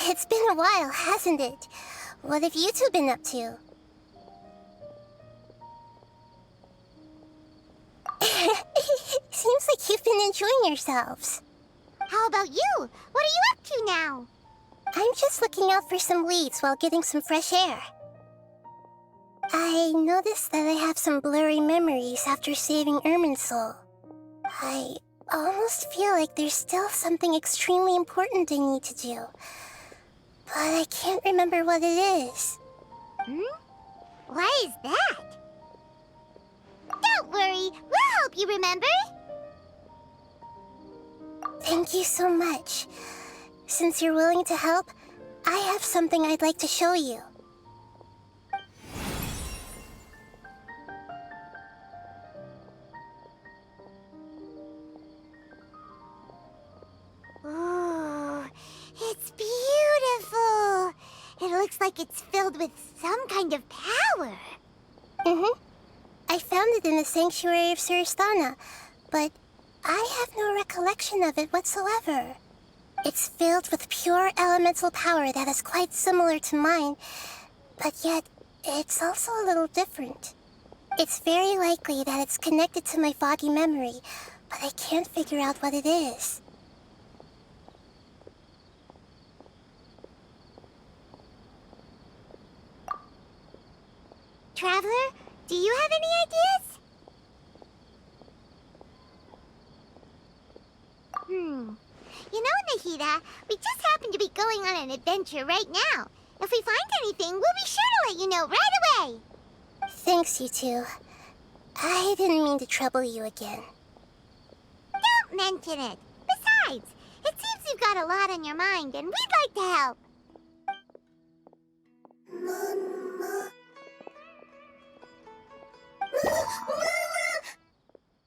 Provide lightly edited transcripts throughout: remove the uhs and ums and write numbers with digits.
It's been a while, hasn't it? What have you two been up to? Seems like you've been enjoying yourselves. How about you? What are you up to now? I'm just looking out for some leads while getting some fresh air. I noticed that I have some blurry memories after saving Ermin's soul. I almost feel like there's still something extremely important I need to do. But I can't remember what it is. Why is that? Don't worry, we'll help you remember. Thank you so much. Since you're willing to help, I have something I'd like to show you. Ooh, it's beautiful. It looks like it's filled with some kind of power. I found it in the sanctuary of Suristana, but I have no recollection of it whatsoever. It's filled with pure elemental power that is quite similar to mine, but yet it's also a little different. It's very likely that it's connected to my foggy memory, but I can't figure out what it is. Traveler, do you have any ideas? You know, Nahida, we just happen to be going on an adventure right now. If we find anything, we'll be sure to let you know right away. Thanks, you two. I didn't mean to trouble you again. Don't mention it. Besides, it seems you've got a lot on your mind, and we'd like to help.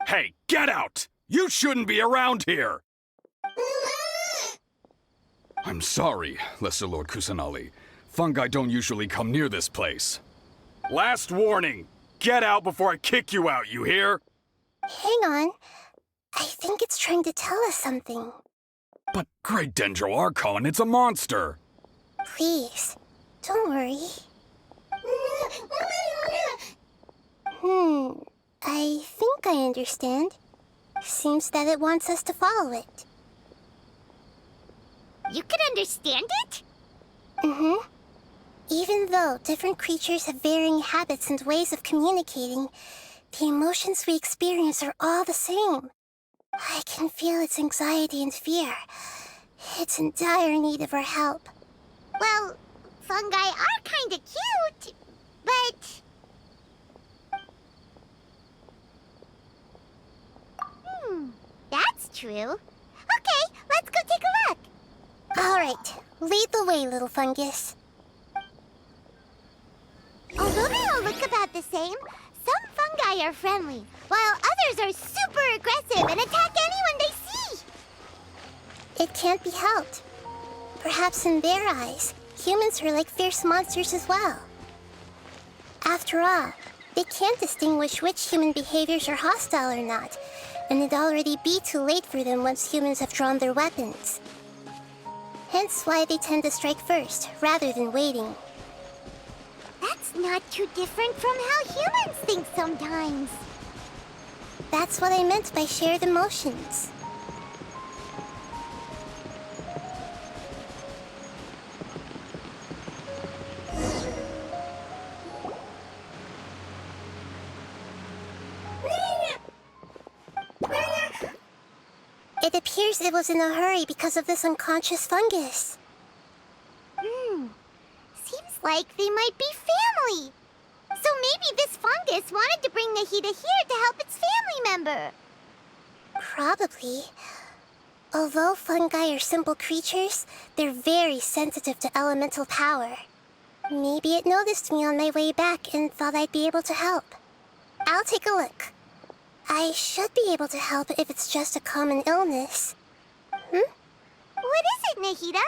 Hey, get out! You shouldn't be around here! I'm sorry, Lesser Lord Kusanali. Fungi don't usually come near this place. Last warning! Get out before I kick you out, you hear? Hang on. I think it's trying to tell us something. But Great Dendro Archon, it's a monster! Please, don't worry. I think I understand. Seems that it wants us to follow it. You can understand it? Even though different creatures have varying habits and ways of communicating, the emotions we experience are all the same. I can feel its anxiety and fear. It's in dire need of our help. Well, fungi are kinda cute, but... That's true. Okay, let's go take a look. All right, lead the way, little fungus. Although they all look about the same, some fungi are friendly, while others are super aggressive and attack anyone they see. It can't be helped. Perhaps in their eyes, humans are like fierce monsters as well. After all, they can't distinguish which human behaviors are hostile or not, and it'd already be too late for them once humans have drawn their weapons. Hence why they tend to strike first, rather than waiting. That's not too different from how humans think sometimes. That's what I meant by shared emotions. It appears it was in a hurry because of this unconscious fungus. Seems like they might be family. So maybe this fungus wanted to bring Nahida here to help its family member. Probably. Although fungi are simple creatures, they're very sensitive to elemental power. Maybe it noticed me on my way back and thought I'd be able to help. I'll take a look. I should be able to help if it's just a common illness. What is it, Nahida?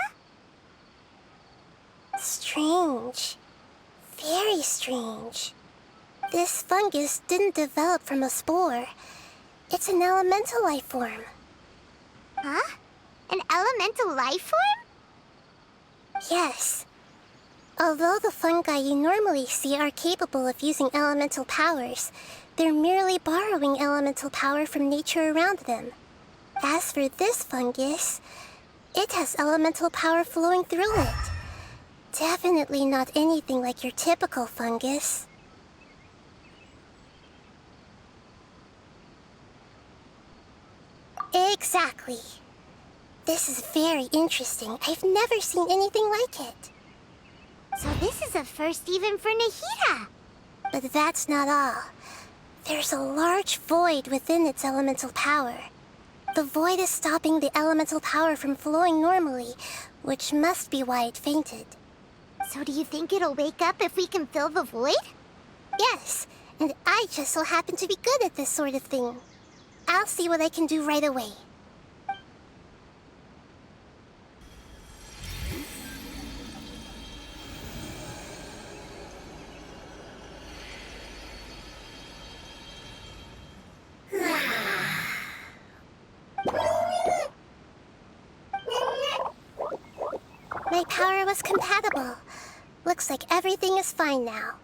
Strange. Very strange. This fungus didn't develop from a spore. It's an elemental life form. Huh? An elemental life form? Yes. Although the fungi you normally see are capable of using elemental powers, they're merely borrowing elemental power from nature around them. As for this fungus, it has elemental power flowing through it. Definitely not anything like your typical fungus. Exactly. This is very interesting. I've never seen anything like it. So this is a first even for Nahida. But that's not all. There's a large void within its elemental power. The void is stopping the elemental power from flowing normally, which must be why it fainted. So do you think it'll wake up if we can fill the void? Yes, and I just so happen to be good at this sort of thing. I'll see what I can do right away. My power was compatible. Looks like everything is fine now.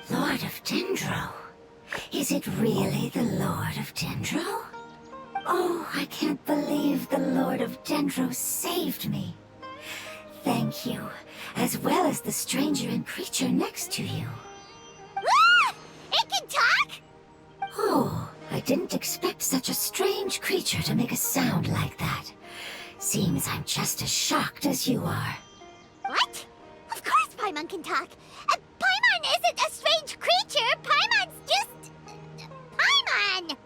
Lord of Dendro? Is it really the Lord of Dendro? Oh, I can't believe the Lord of Dendro saved me. Thank you, as well as the stranger and creature next to you. Ah! It can talk? Oh, I didn't expect such a strange creature to make a sound like that. Seems I'm just as shocked as you are. What? Of course Paimon can talk. Paimon isn't a strange creature. Paimon's just... Paimon!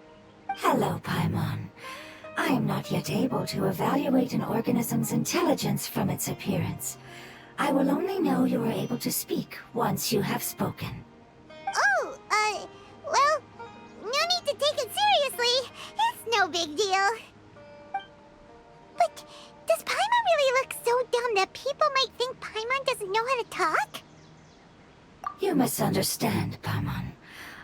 Hello, Paimon. I am not yet able to evaluate an organism's intelligence from its appearance. I will only know you are able to speak once you have spoken. Oh, well, no need to take it seriously. It's no big deal. But does Paimon really look so dumb that people might think Paimon doesn't know how to talk? You misunderstand, Paimon.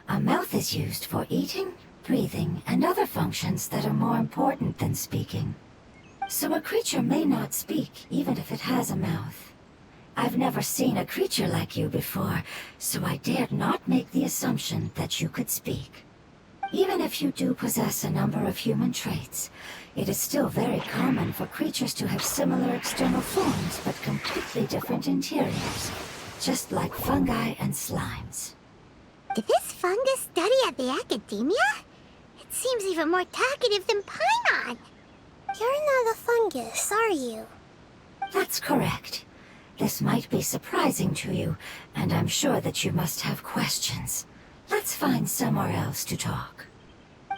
A mouth is used for eating, breathing, and other functions that are more important than speaking. So a creature may not speak, even if it has a mouth. I've never seen a creature like you before, so I dared not make the assumption that you could speak. Even if you do possess a number of human traits, it is still very common for creatures to have similar external forms but completely different interiors, just like fungi and slimes. Did this fungus study at the academia? It seems even more talkative than Paimon. You're not a fungus, are you? That's correct. This might be surprising to you, and I'm sure that you must have questions. Let's find somewhere else to talk.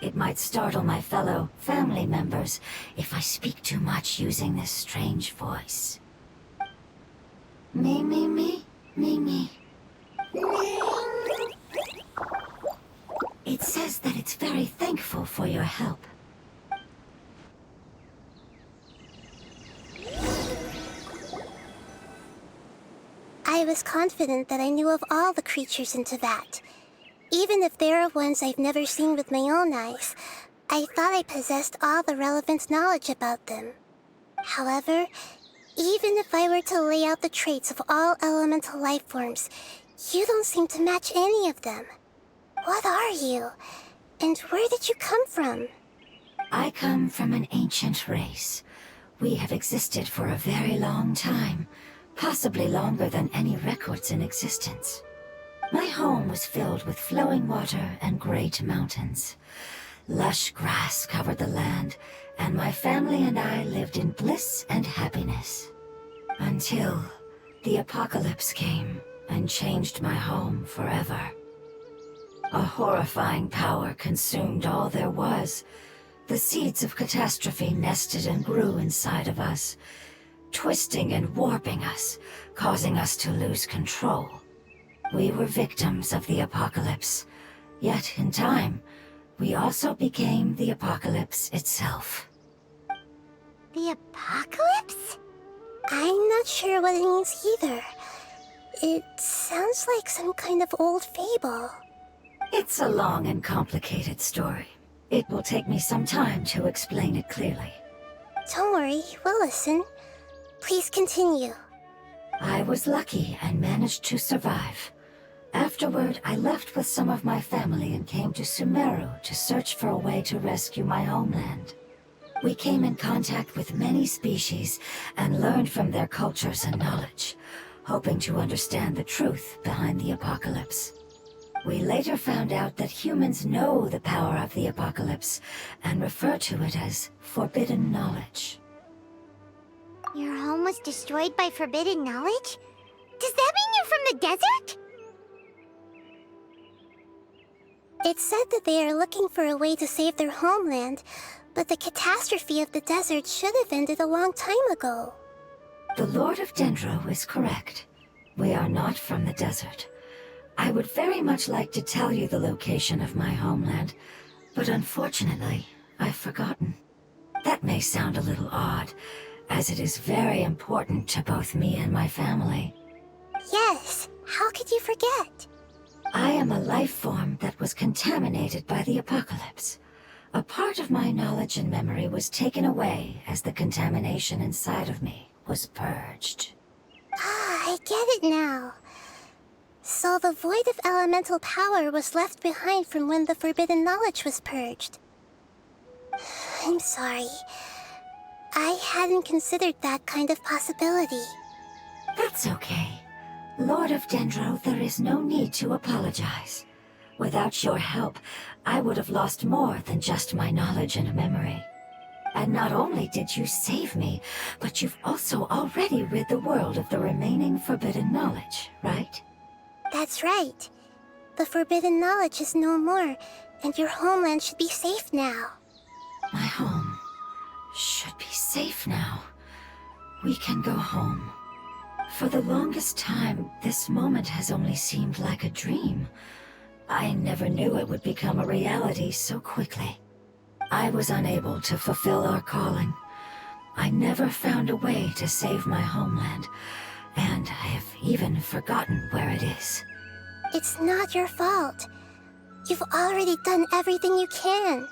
It might startle my fellow family members if I speak too much using this strange voice. Me, me, me, me, me. It says that it's very thankful for your help. I was confident that I knew of all the creatures in Teyvat. Even if there are ones I've never seen with my own eyes, I thought I possessed all the relevant knowledge about them. However, even if I were to lay out the traits of all elemental life forms, you don't seem to match any of them. What are you? And where did you come from? I come from an ancient race. We have existed for a very long time, possibly longer than any records in existence. My home was filled with flowing water and great mountains. Lush grass covered the land, and my family and I lived in bliss and happiness. Until the apocalypse came and changed my home forever. A horrifying power consumed all there was. The seeds of catastrophe nested and grew inside of us, twisting and warping us, causing us to lose control. We were victims of the apocalypse, yet in time, we also became the apocalypse itself. The apocalypse? I'm not sure what it means either. It sounds like some kind of old fable. It's a long and complicated story. It will take me some time to explain it clearly. Don't worry, we'll listen. Please continue. I was lucky and managed to survive. Afterward, I left with some of my family and came to Sumeru to search for a way to rescue my homeland. We came in contact with many species and learned from their cultures and knowledge, hoping to understand the truth behind the apocalypse. We later found out that humans know the power of the apocalypse and refer to it as forbidden knowledge. Your home was destroyed by forbidden knowledge? Does that mean you're from the desert? It's said that they are looking for a way to save their homeland, but the catastrophe of the desert should have ended a long time ago. The Lord of Dendro is correct. We are not from the desert. I would very much like to tell you the location of my homeland, but unfortunately, I've forgotten. That may sound a little odd, as it is very important to both me and my family. Yes, how could you forget? I am a life form that was contaminated by the apocalypse. A part of my knowledge and memory was taken away as the contamination inside of me was purged. Ah, I get it now. So the void of elemental power was left behind from when the forbidden knowledge was purged. I'm sorry. I hadn't considered that kind of possibility. That's okay. Lord of Dendro, there is no need to apologize. Without your help, I would have lost more than just my knowledge and memory. And not only did you save me, but you've also already rid the world of the remaining forbidden knowledge, right? That's right. The forbidden knowledge is no more, and your homeland should be safe now. My home should be safe now. We can go home. For the longest time, this moment has only seemed like a dream. I never knew it would become a reality so quickly. I was unable to fulfill our calling. I never found a way to save my homeland, and I have even forgotten where it is. It's not your fault. You've already done everything you can.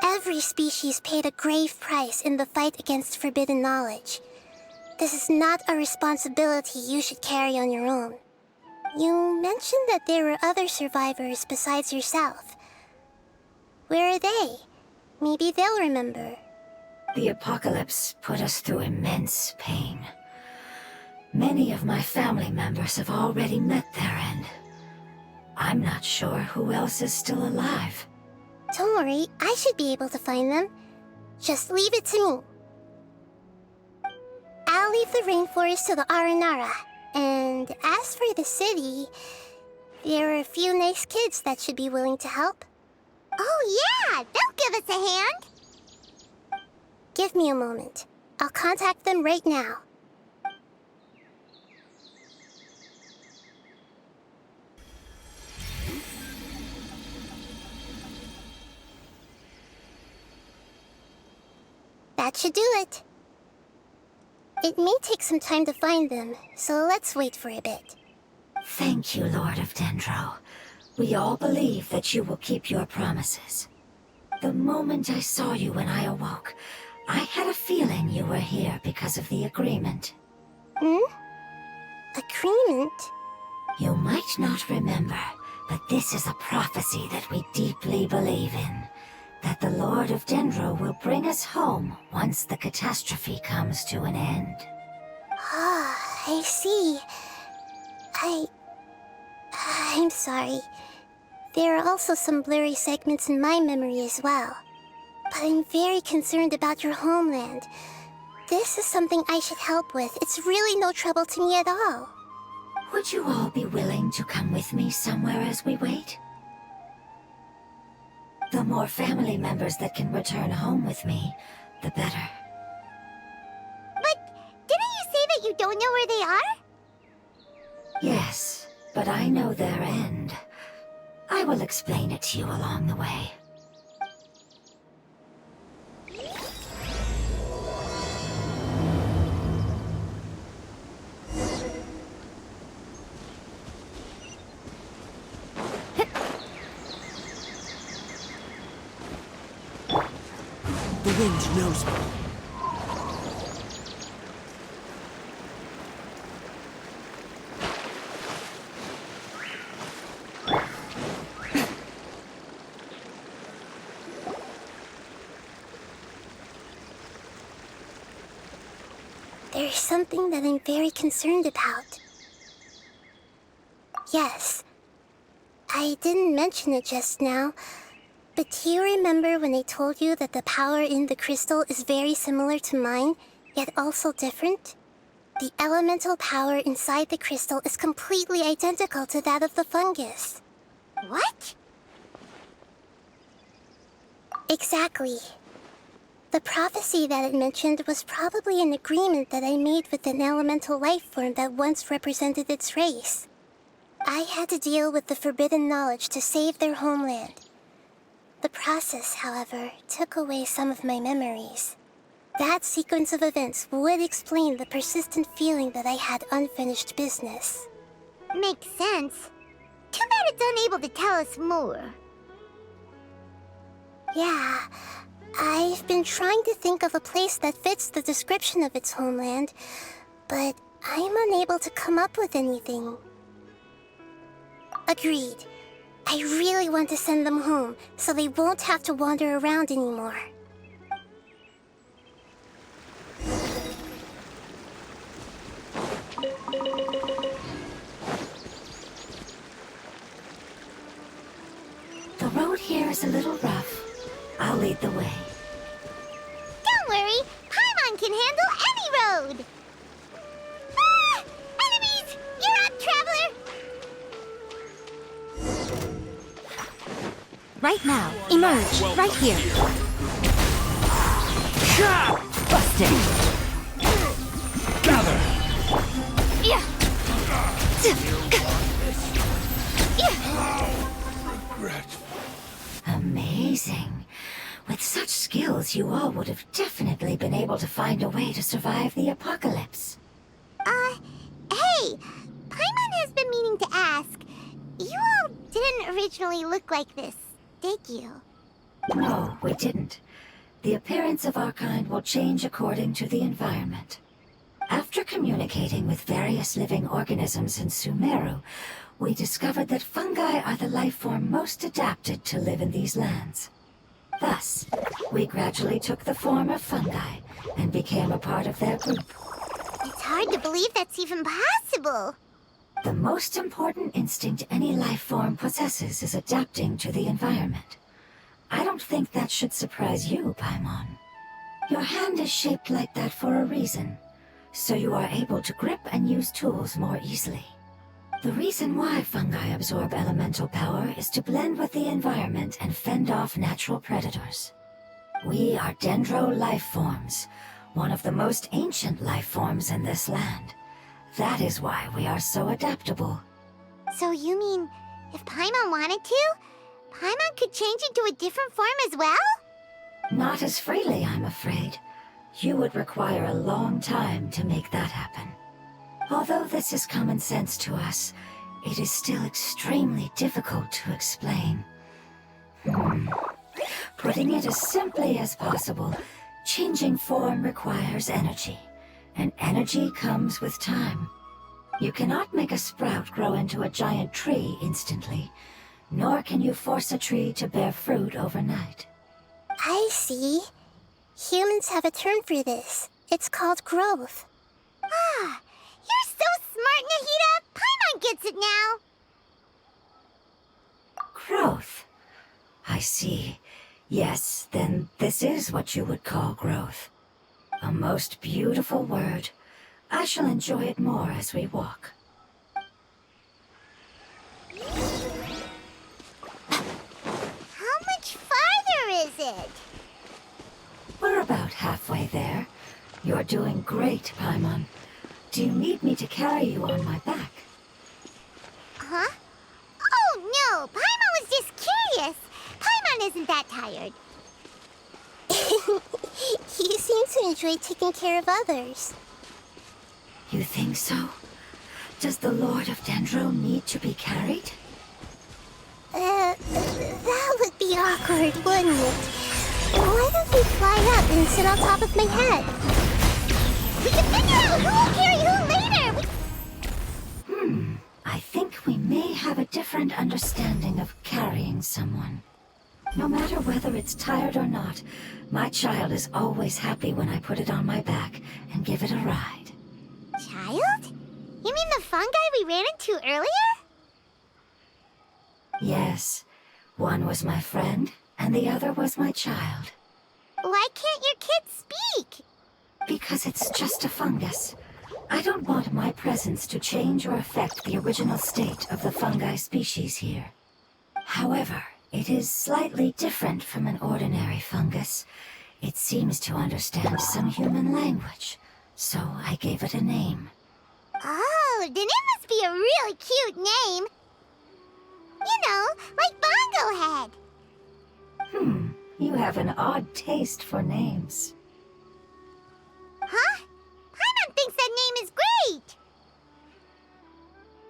Every species paid a grave price in the fight against forbidden knowledge. This is not a responsibility you should carry on your own. You mentioned that there were other survivors besides yourself. Where are they? Maybe they'll remember. The apocalypse put us through immense pain. Many of my family members have already met their end. I'm not sure who else is still alive. Don't worry, I should be able to find them. Just leave it to me. I'll leave the rainforest to the Aranara. And as for the city, there are a few nice kids that should be willing to help. Oh yeah, they'll give us a hand. Give me a moment. I'll contact them right now. That should do it. It may take some time to find them, so let's wait for a bit. Thank you, Lord of Dendro. We all believe that you will keep your promises. The moment I saw you when I awoke, I had a feeling you were here because of the agreement. Agreement? You might not remember, but this is a prophecy that we deeply believe in. That the Lord of Dendro will bring us home once the catastrophe comes to an end. Ah, I see. I'm sorry. There are also some blurry segments in my memory as well. But I'm very concerned about your homeland. This is something I should help with. It's really no trouble to me at all. Would you all be willing to come with me somewhere as we wait? The more family members that can return home with me, the better. But didn't you say that you don't know where they are? Yes, but I know their end. I will explain it to you along the way. The wind knows me. there's something that I'm very concerned about. Yes, I didn't mention it just now, but do you remember when I told you that the power in the crystal is very similar to mine, yet also different? The elemental power inside the crystal is completely identical to that of the fungus. What? Exactly. The prophecy that it mentioned was probably an agreement that I made with an elemental life form that once represented its race. I had to deal with the forbidden knowledge to save their homeland. The process, however, took away some of my memories. That sequence of events would explain the persistent feeling that I had unfinished business. Makes sense. Too bad it's unable to tell us more. Yeah, I've been trying to think of a place that fits the description of its homeland, but I'm unable to come up with anything. Agreed. I really want to send them home, so they won't have to wander around anymore. The road here is a little rough. I'll lead the way. Don't worry, Paimon can handle any road! Ah! Enemies! You're up, Traveler! Right now. Emerge. Right here. Busted. Gather! Yeah! Amazing. With such skills, you all would have definitely been able to find a way to survive the apocalypse. Hey! Paimon has been meaning to ask. You all didn't originally look like this, did you? No, we didn't. The appearance of our kind will change according to the environment. After communicating with various living organisms in Sumeru, we discovered that fungi are the life form most adapted to live in these lands. Thus, we gradually took the form of fungi and became a part of their group. It's hard to believe that's even possible. The most important instinct any life form possesses is adapting to the environment. I don't think that should surprise you, Paimon. Your hand is shaped like that for a reason, so you are able to grip and use tools more easily. The reason why fungi absorb elemental power is to blend with the environment and fend off natural predators. We are dendro life forms, one of the most ancient life forms in this land. That is why we are so adaptable. So you mean, if Paimon wanted to, Paimon could change into a different form as well? Not as freely, I'm afraid. You would require a long time to make that happen. Although this is common sense to us, it is still extremely difficult to explain. Putting it as simply as possible, changing form requires energy, and energy comes with time. You cannot make a sprout grow into a giant tree instantly, nor can you force a tree to bear fruit overnight. I see. Humans have a term for this. It's called growth. Ah, you're so smart, Nahida! Paimon gets it now! Growth. I see. Yes, then this is what you would call growth. A most beautiful word. I shall enjoy it more as we walk. How much farther is it? We're about halfway there. You're doing great, Paimon. Do you need me to carry you on my back? Huh? Oh no, Paimon was just curious. Paimon isn't that tired. You seem to enjoy taking care of others. You think so? Does the Lord of Dendro need to be carried? That would be awkward, wouldn't it? Why don't we fly up and sit on top of my head? We can figure out who will carry who later! I think we may have a different understanding of carrying someone. No matter whether it's tired or not, my child is always happy when I put it on my back and give it a ride. child? You mean the fungi we ran into earlier? Yes. One was my friend, and the other was my child. Why can't your kid speak? Because it's just a fungus. I don't want my presence to change or affect the original state of the fungi species here. However, it is slightly different from an ordinary fungus. It seems to understand some human language, so I gave it a name. Oh, then it must be a really cute name. You know, like Bongo Head. You have an odd taste for names. Huh? Paimon thinks that name is great.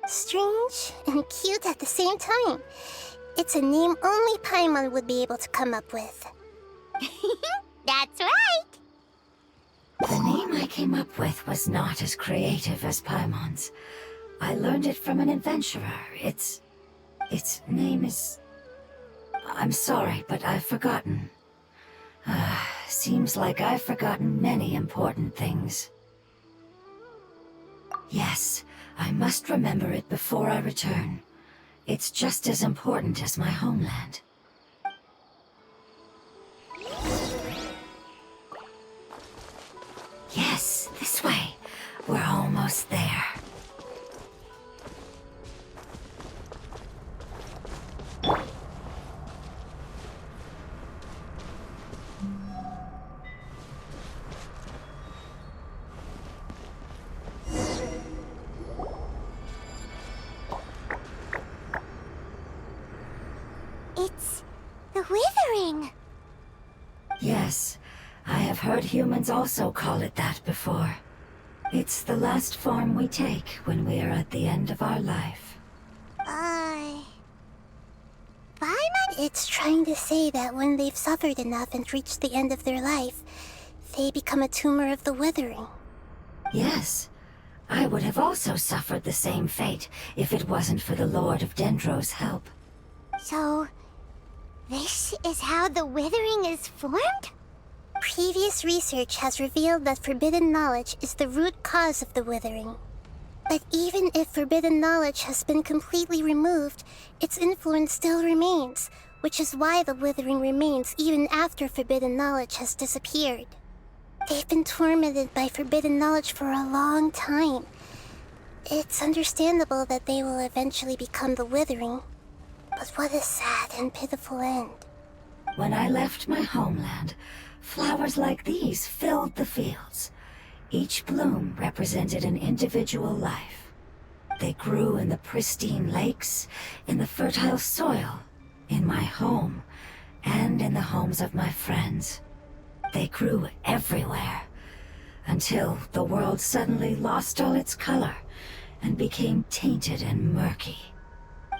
Strange and cute at the same time. It's a name only Paimon would be able to come up with. That's right. The name I came up with was not as creative as Paimon's. I learned it from an adventurer. Its name is... I'm sorry, but I've forgotten. Seems like I've forgotten many important things. Yes, I must remember it before I return. It's just as important as my homeland. Yes, this way. We're almost there. It's the Withering. Yes, I have heard humans also call it that before. It's the last form we take when we are at the end of our life. Paimon? It's trying to say that when they've suffered enough and reached the end of their life, they become a tumor of the Withering. Yes, I would have also suffered the same fate if it wasn't for the Lord of Dendro's help. So, this is how the Withering is formed? Previous research has revealed that forbidden knowledge is the root cause of the Withering. But even if forbidden knowledge has been completely removed, its influence still remains, which is why the Withering remains even after forbidden knowledge has disappeared. They've been tormented by forbidden knowledge for a long time. It's understandable that they will eventually become the Withering. But what a sad and pitiful end. When I left my homeland, flowers like these filled the fields. Each bloom represented an individual life. They grew in the pristine lakes, in the fertile soil, in my home, and in the homes of my friends. They grew everywhere, until the world suddenly lost all its color and became tainted and murky.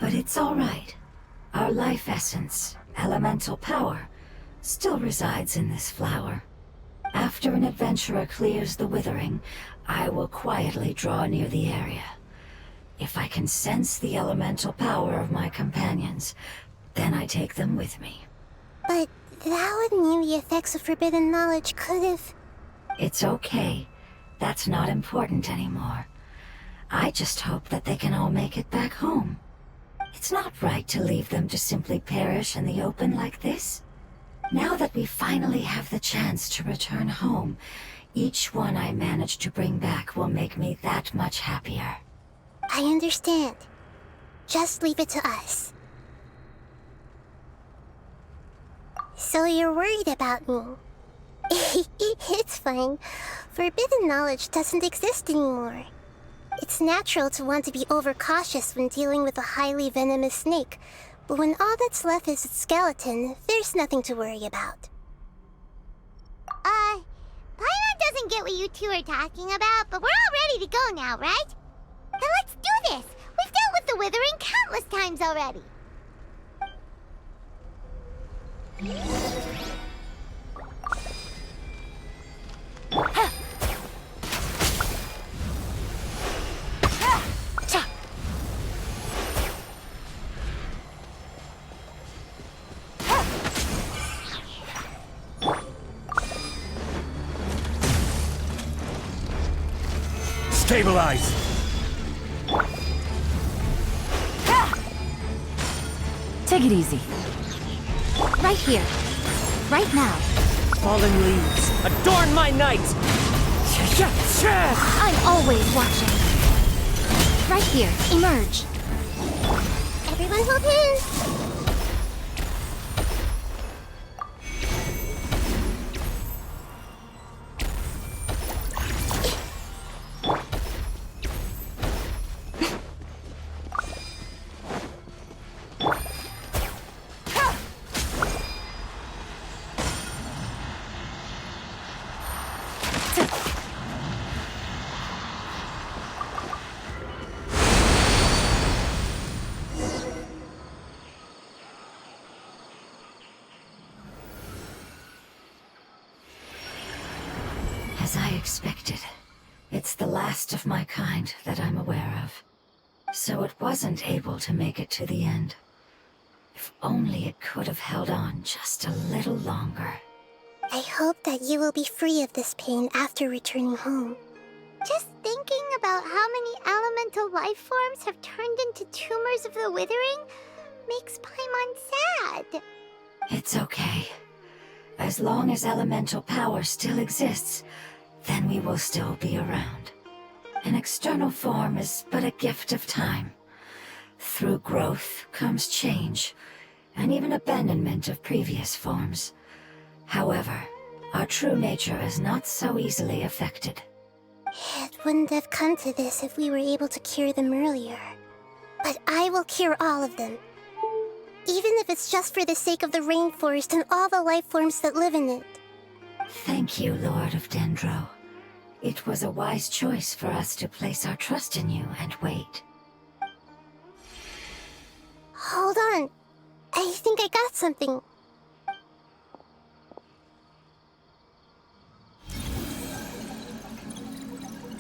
But it's all right. Our life essence, elemental power, still resides in this flower. After an adventurer clears the Withering, I will quietly draw near the area. If I can sense the elemental power of my companions, then I take them with me. But that would mean the effects of forbidden knowledge could have... It's okay. That's not important anymore. I just hope that they can all make it back home. It's not right to leave them to simply perish in the open like this. Now that we finally have the chance to return home, each one I manage to bring back will make me that much happier. I understand. Just leave it to us. So you're worried about me? It's fine. Forbidden knowledge doesn't exist anymore. It's natural to want to be overcautious when dealing with a highly venomous snake, but when all that's left is its skeleton, there's nothing to worry about. Paimon doesn't get what you two are talking about, but we're all ready to go now, right? Then let's do this! We've dealt with the Withering countless times already! Stabilize! Take it easy. Right here. Right now. Fallen leaves, adorn my night! I'm always watching. Right here. Emerge. Everyone hold hands. As I expected, it's the last of my kind that I'm aware of. So it wasn't able to make it to the end. If only it could have held on just a little longer. I hope that you will be free of this pain after returning home. Just thinking about how many elemental life forms have turned into tumors of the withering makes Paimon sad. It's okay. As long as elemental power still exists, then we will still be around. An external form is but a gift of time. Through growth comes change, and even abandonment of previous forms. However, our true nature is not so easily affected. It wouldn't have come to this if we were able to cure them earlier. But I will cure all of them. Even if it's just for the sake of the rainforest and all the life forms that live in it. Thank you, Lord of Dendro. It was a wise choice for us to place our trust in you and wait. Hold on. I think I got something.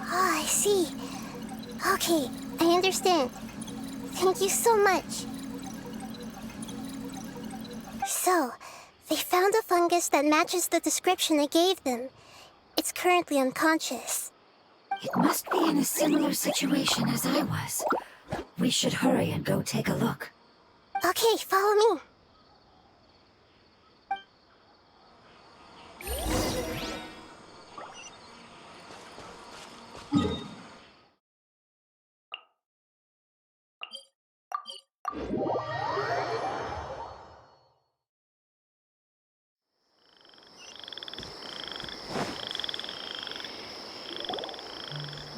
Oh, I see. Okay, I understand. Thank you so much. So, they found a fungus that matches the description I gave them. It's currently unconscious. It must be in a similar situation as I was. We should hurry and go take a look. Okay, follow me.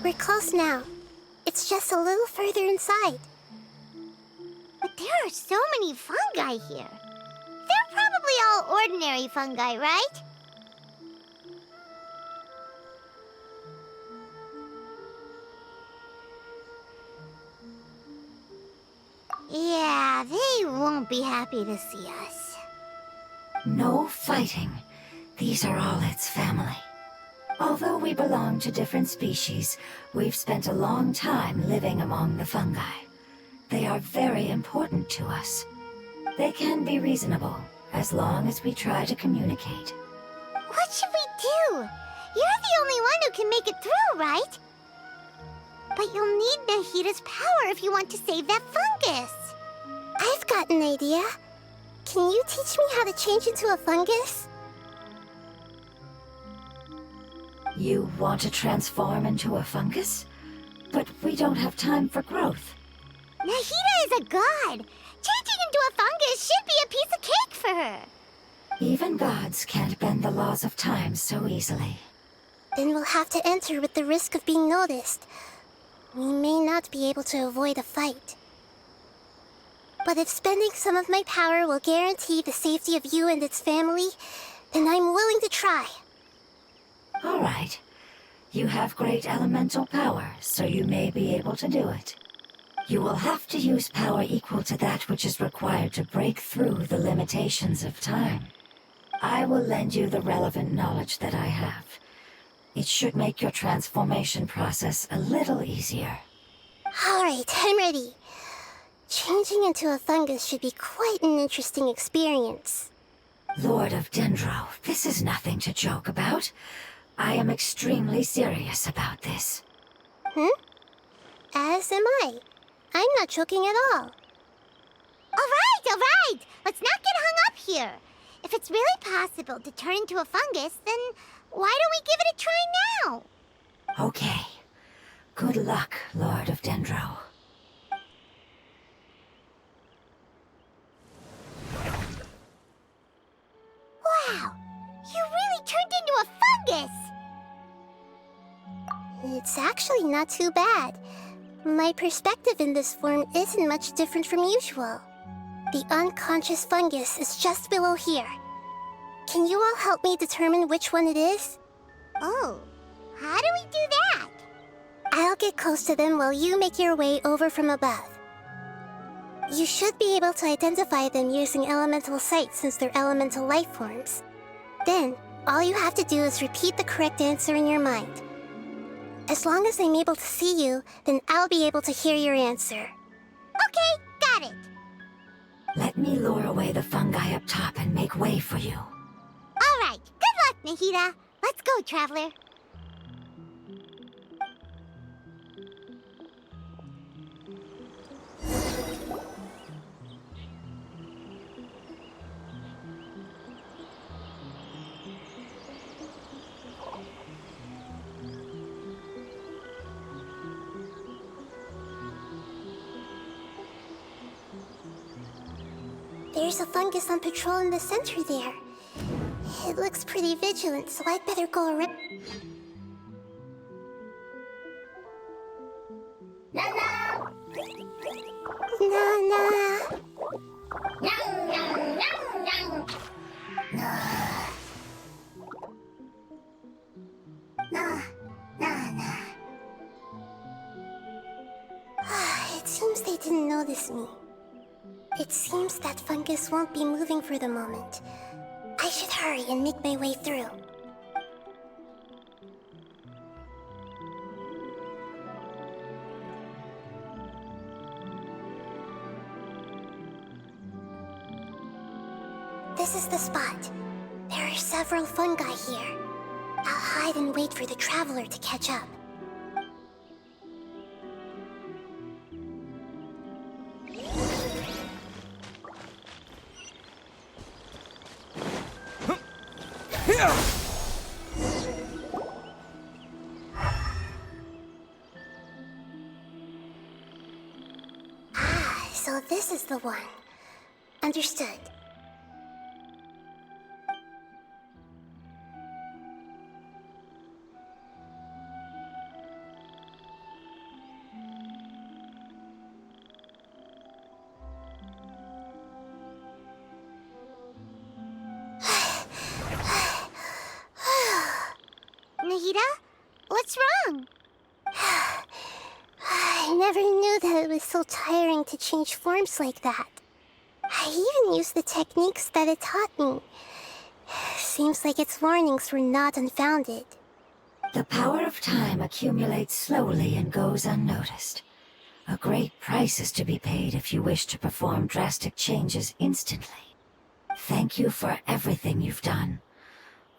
We're close now. It's just a little further inside. But there are so many fungi here. They're probably all ordinary fungi, right? Yeah, they won't be happy to see us. No fighting. These are all its family. Although we belong to different species, we've spent a long time living among the fungi. They are very important to us. They can be reasonable, as long as we try to communicate. What should we do? You're the only one who can make it through, right? But you'll need Nahida's power if you want to save that fungus. I've got an idea. Can you teach me how to change into a fungus? You want to transform into a fungus? But we don't have time for growth. Nahida is a god. Changing into a fungus should be a piece of cake for her. Even gods can't bend the laws of time so easily. Then we'll have to enter with the risk of being noticed. We may not be able to avoid a fight. But if spending some of my power will guarantee the safety of you and its family, then I'm willing to try. All right. You have great elemental power, so you may be able to do it. You will have to use power equal to that which is required to break through the limitations of time. I will lend you the relevant knowledge that I have. It should make your transformation process a little easier. All right, I'm ready. Changing into a fungus should be quite an interesting experience. Lord of Dendro, this is nothing to joke about. I am extremely serious about this. As am I. I'm not joking at all. All right! Let's not get hung up here. If it's really possible to turn into a fungus, then why don't we give it a try now? Okay. Good luck, Lord of Dendro. Wow! You really turned into a fungus! It's actually not too bad. My perspective in this form isn't much different from usual. The unconscious fungus is just below here. Can you all help me determine which one it is? Oh, how do we do that? I'll get close to them while you make your way over from above. You should be able to identify them using elemental sight since they're elemental life forms. Then, all you have to do is repeat the correct answer in your mind. As long as I'm able to see you, then I'll be able to hear your answer. Okay, got it. Let me lure away the fungi up top and make way for you. All right, good luck, Nahida. Let's go, Traveler. There's a fungus on patrol in the center there. It looks pretty vigilant, so I'd better go around. Nana! It seems they didn't notice me. It seems that fungus won't be moving for the moment. I should hurry and make my way through. This is the spot. There are several fungi here. I'll hide and wait for the traveler to catch up. So this is the one. Understood. Nahida, what's wrong? I never knew that it was so tiring to change forms like that. I even used the techniques that it taught me. Seems like its warnings were not unfounded. The power of time accumulates slowly and goes unnoticed. A great price is to be paid if you wish to perform drastic changes instantly. Thank you for everything you've done.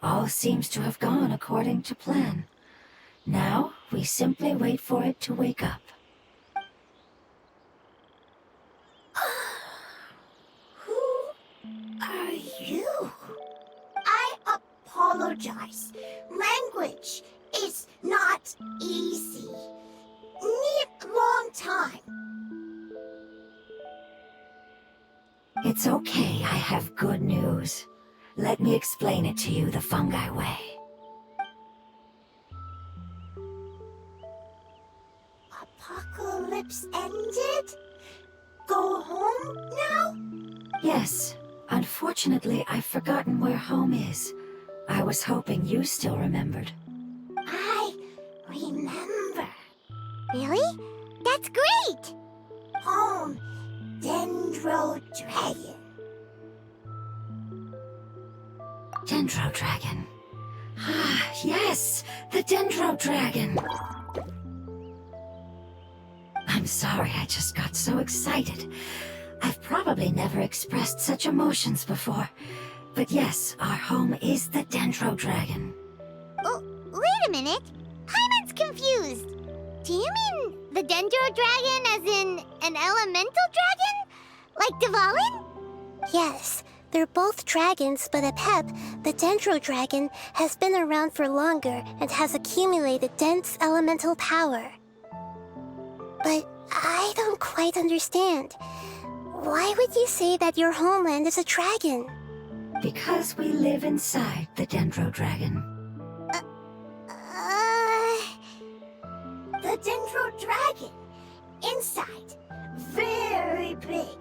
All seems to have gone according to plan. Now, we simply wait for it to wake up. Who are you? I apologize. Language is not easy. Need long time. It's okay, I have good news. Let me explain it to you the fungi way. Apocalypse ended? Go home now? Yes. Unfortunately, I've forgotten where home is. I was hoping you still remembered. I remember. Really? That's great! Home, Dendro Dragon. Dendro Dragon. Ah, yes! The Dendro Dragon! I'm sorry, I just got so excited. I've probably never expressed such emotions before. But yes, our home is the Dendro Dragon. Oh, wait a minute. Paimon's confused. Do you mean the Dendro Dragon as in an elemental dragon? Like Dvalin? Yes, they're both dragons, but Ep, the Dendro Dragon, has been around for longer and has accumulated dense elemental power. But I don't quite understand. Why would you say that your homeland is a dragon? Because we live inside the Dendro Dragon. The Dendro Dragon. Inside. Very big.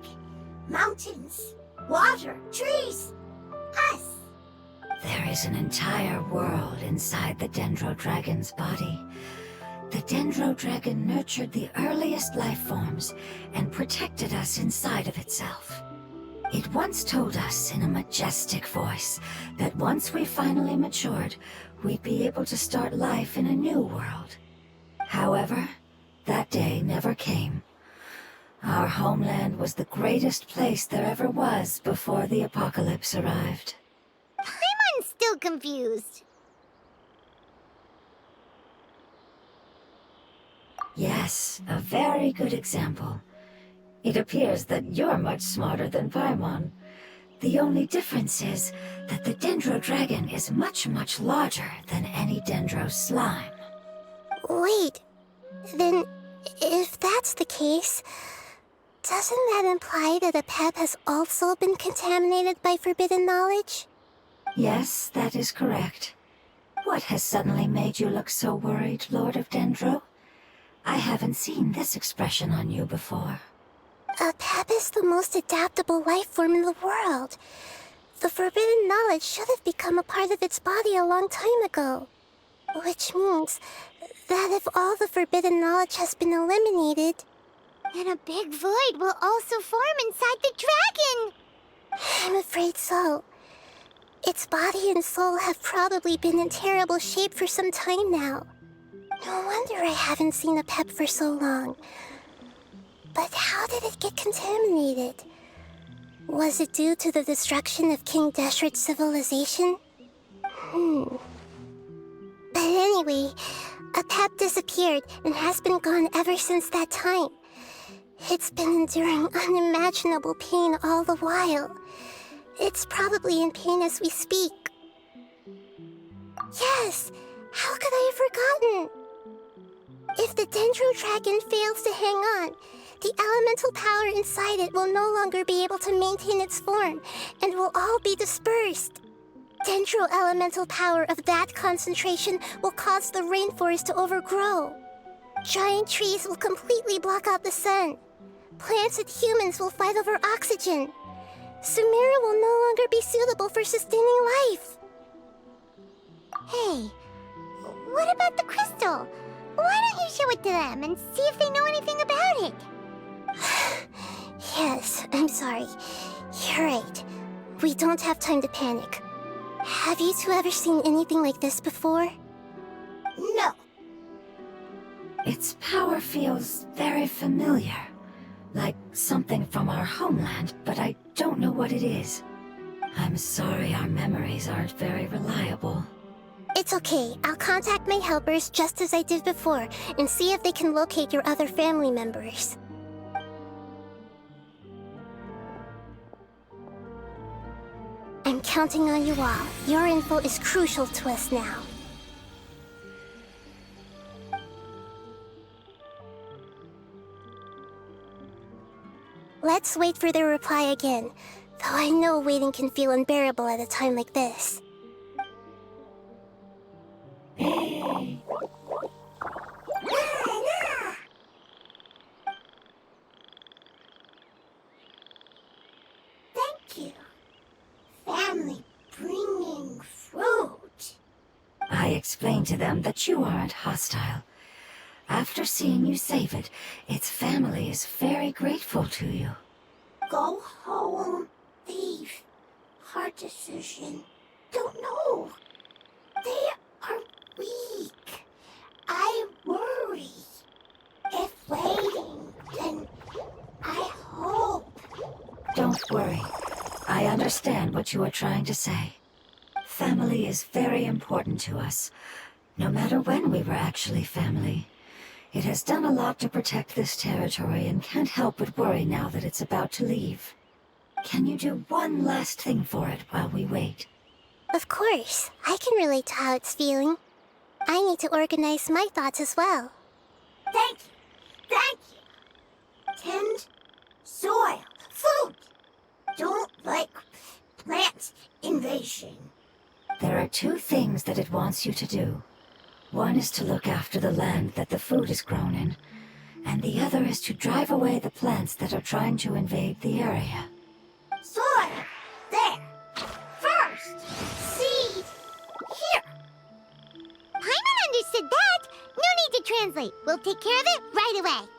Mountains. Water. Trees. Us. There is an entire world inside the Dendro Dragon's body. The Dendro Dragon nurtured the earliest life forms and protected us inside of itself. It once told us in a majestic voice that once we finally matured, we'd be able to start life in a new world. However, that day never came. Our homeland was the greatest place there ever was before the apocalypse arrived. I'm still confused. Yes, a very good example. It appears that you're much smarter than Paimon. The only difference is that the Dendro Dragon is much, much larger than any Dendro slime. Wait, then if that's the case, doesn't that imply that Ep has also been contaminated by forbidden knowledge? Yes, that is correct. What has suddenly made you look so worried, Lord of Dendro? I haven't seen this expression on you before. Ep is the most adaptable life form in the world. The forbidden knowledge should have become a part of its body a long time ago. Which means that if all the forbidden knowledge has been eliminated, then a big void will also form inside the dragon! I'm afraid so. Its body and soul have probably been in terrible shape for some time now. No wonder I haven't seen Ep for so long. But how did it get contaminated? Was it due to the destruction of King Deshret's civilization? But anyway, Ep disappeared and has been gone ever since that time. It's been enduring unimaginable pain all the while. It's probably in pain as we speak. Yes! How could I have forgotten? If the Dendro Dragon fails to hang on, the elemental power inside it will no longer be able to maintain its form and will all be dispersed. Dendro elemental power of that concentration will cause the rainforest to overgrow. Giant trees will completely block out the sun. Plants and humans will fight over oxygen. Sumeru will no longer be suitable for sustaining life. Hey, what about the crystal? Why don't you show it to them and see if they know anything about it? Yes, I'm sorry. You're right. We don't have time to panic. Have you two ever seen anything like this before? No. Its power feels very familiar. Like something from our homeland, but I don't know what it is. I'm sorry our memories aren't very reliable. It's okay. I'll contact my helpers just as I did before and see if they can locate your other family members. I'm counting on you all. Your info is crucial to us now. Let's wait for their reply again, though I know waiting can feel unbearable at a time like this. Thank you. Family bringing fruit. I explained to them that you aren't hostile. After seeing you save it, its family is very grateful to you. Go home. Leave. Hard decision. Don't know. They are weak. I worry. If waiting, then I hope. Don't worry. I understand what you are trying to say. Family is very important to us, no matter when we were actually family. It has done a lot to protect this territory and can't help but worry now that it's about to leave. Can you do one last thing for it while we wait? Of course, I can relate to how it's feeling. I need to organize my thoughts as well. Thank you. Thank you. Tend soil. Food. Don't like plant invasion. There are two things that it wants you to do. One is to look after the land that the food is grown in, and the other is to drive away the plants that are trying to invade the area. Soil. There. First. Seed. Here. Paimon understood that. No need to translate. We'll take care of it right away.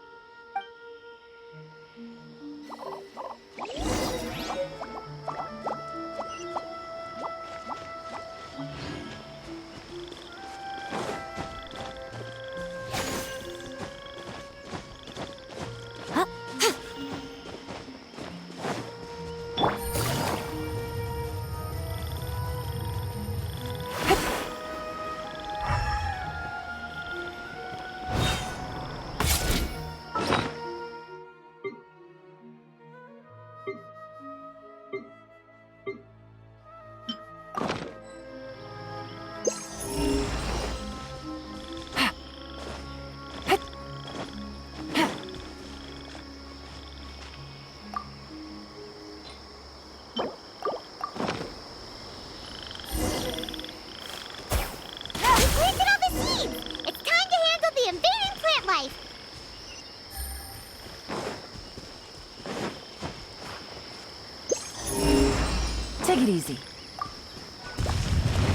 Take it easy.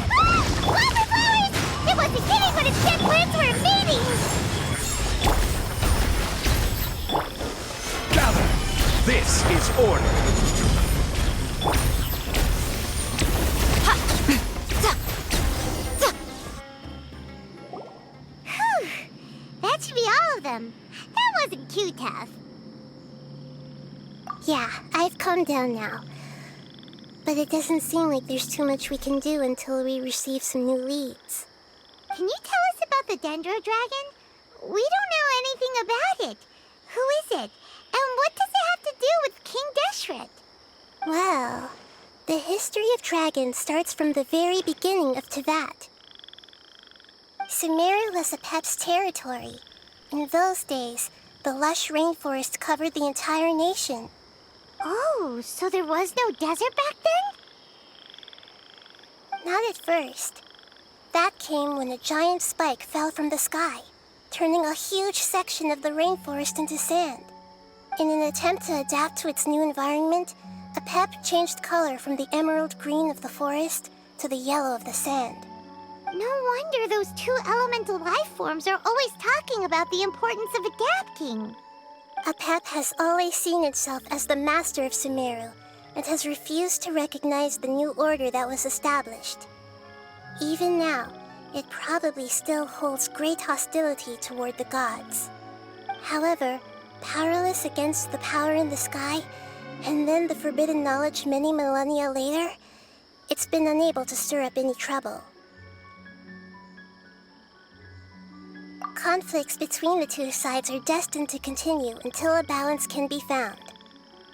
Wildflowers! It wasn't kidding when its dead plants were invading! Gather! This is order. Whew! That should be all of them. That wasn't too tough. Yeah, I've calmed down now. But it doesn't seem like there's too much we can do until we receive some new leads. Can you tell us about the Dendro Dragon? We don't know anything about it. Who is it? And what does it have to do with King Deshret? Well, the history of dragons starts from the very beginning of Teyvat. Sumeru was Apep's territory. In those days, the lush rainforest covered the entire nation. Oh, so there was no desert back then? Not at first. That came when a giant spike fell from the sky, turning a huge section of the rainforest into sand. In an attempt to adapt to its new environment, Apep changed color from the emerald green of the forest to the yellow of the sand. No wonder those two elemental life forms are always talking about the importance of adapting. Apep has always seen itself as the master of Sumeru and has refused to recognize the new order that was established. Even now, it probably still holds great hostility toward the gods. However, powerless against the power in the sky, and then the forbidden knowledge many millennia later, it's been unable to stir up any trouble. Conflicts between the two sides are destined to continue until a balance can be found.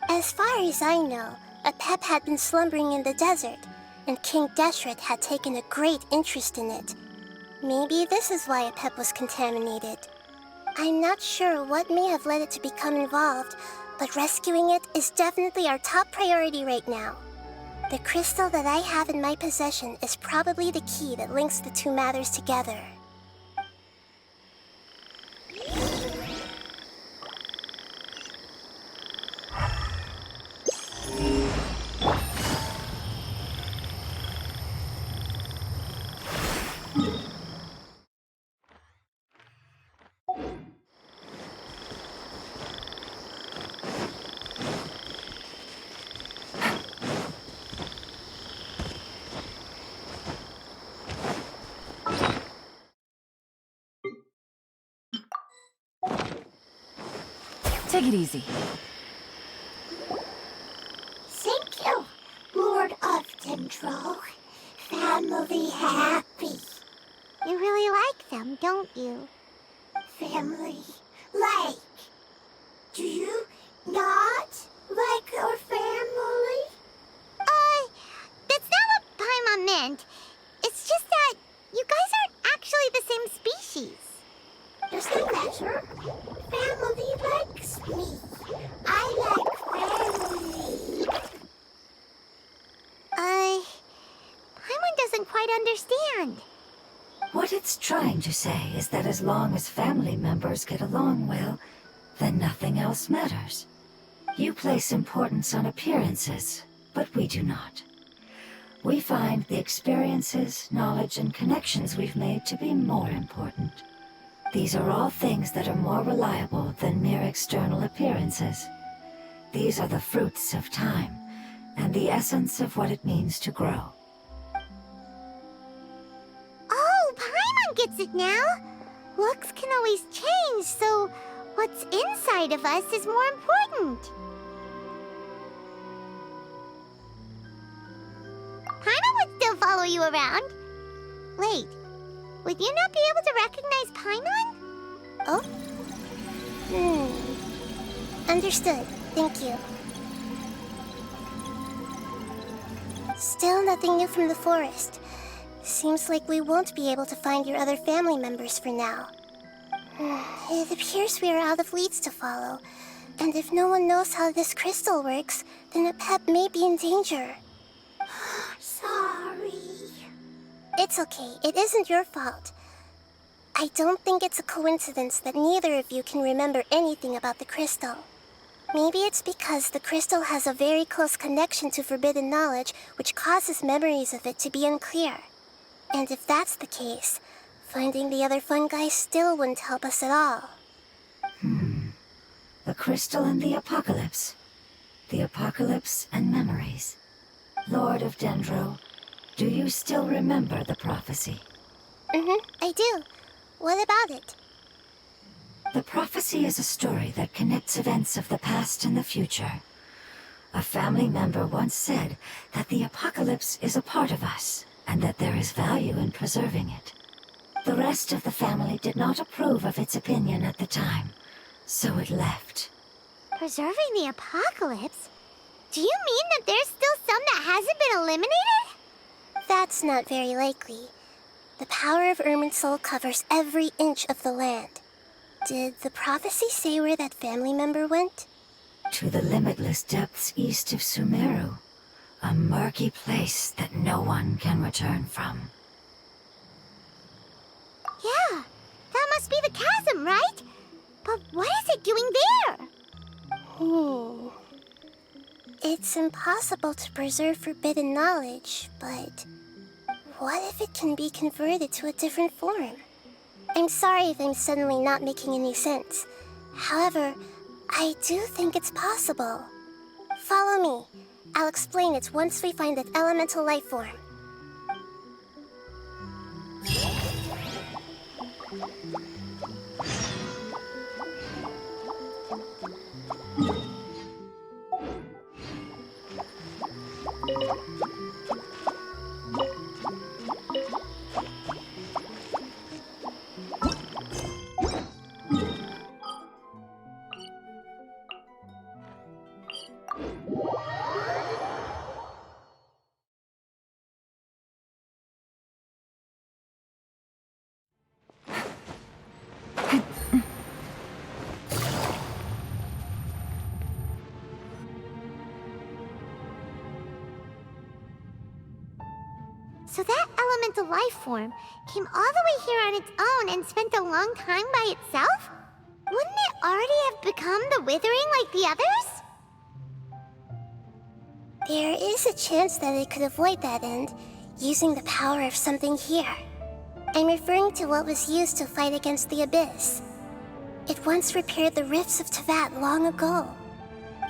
As far as I know, Apep had been slumbering in the desert, and King Deshret had taken a great interest in it. Maybe this is why Apep was contaminated. I'm not sure what may have led it to become involved, but rescuing it is definitely our top priority right now. The crystal that I have in my possession is probably the key that links the two matters together. Take it easy. Thank you, Lord of Dendro. Family happy. You really like them, don't you? family like? Do you not like your family? That's not what Paimon meant. It's just that you guys aren't actually the same species. Doesn't matter. Family likes me. I like family. Paimon doesn't quite understand. What it's trying to say is that as long as family members get along well, then nothing else matters. You place importance on appearances, but we do not. We find the experiences, knowledge, and connections we've made to be more important. These are all things that are more reliable than mere external appearances. These are the fruits of time, and the essence of what it means to grow. Oh, Paimon gets it now! Looks can always change, so what's inside of us is more important. Paimon would still follow you around. Wait, would you not be able to recognize Paimon? Oh? Understood. Thank you. Still nothing new from the forest. Seems like we won't be able to find your other family members for now. It appears we are out of leads to follow. And if no one knows how this crystal works, then Ep may be in danger. Sorry. It's okay. It isn't your fault. I don't think it's a coincidence that neither of you can remember anything about the crystal. Maybe it's because the crystal has a very close connection to forbidden knowledge, which causes memories of it to be unclear. And if that's the case, finding the other fungi still wouldn't help us at all. The crystal and the apocalypse. The apocalypse and memories. Lord of Dendro, do you still remember the prophecy? I do. What about it? The prophecy is a story that connects events of the past and the future. A family member once said that the apocalypse is a part of us, and that there is value in preserving it. The rest of the family did not approve of its opinion at the time, so it left. Preserving the apocalypse? Do you mean that there's still some that hasn't been eliminated? That's not very likely. The power of Irminsul covers every inch of the land. Did the prophecy say where that family member went? To the limitless depths east of Sumeru. A murky place that no one can return from. Yeah, that must be the chasm, right? But what is it doing there? It's impossible to preserve forbidden knowledge, but what if it can be converted to a different form? I'm sorry if I'm suddenly not making any sense. However, I do think it's possible. Follow me. I'll explain it once we find that elemental life form. So that elemental life form came all the way here on its own and spent a long time by itself? Wouldn't it already have become the Withering like the others? There is a chance that it could avoid that end, using the power of something here. I'm referring to what was used to fight against the Abyss. It once repaired the rifts of Tevat long ago.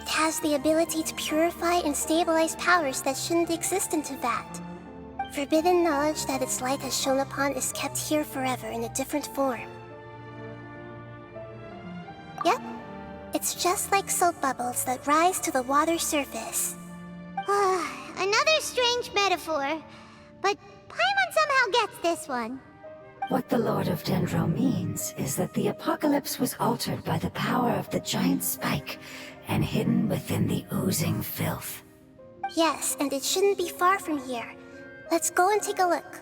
It has the ability to purify and stabilize powers that shouldn't exist in Tevat. Forbidden knowledge that its light has shone upon is kept here forever in a different form. Yep, it's just like soap bubbles that rise to the water's surface. Another strange metaphor, but Paimon somehow gets this one. What the Lord of Dendro means is that the apocalypse was altered by the power of the giant spike and hidden within the oozing filth. Yes, and it shouldn't be far from here. Let's go and take a look.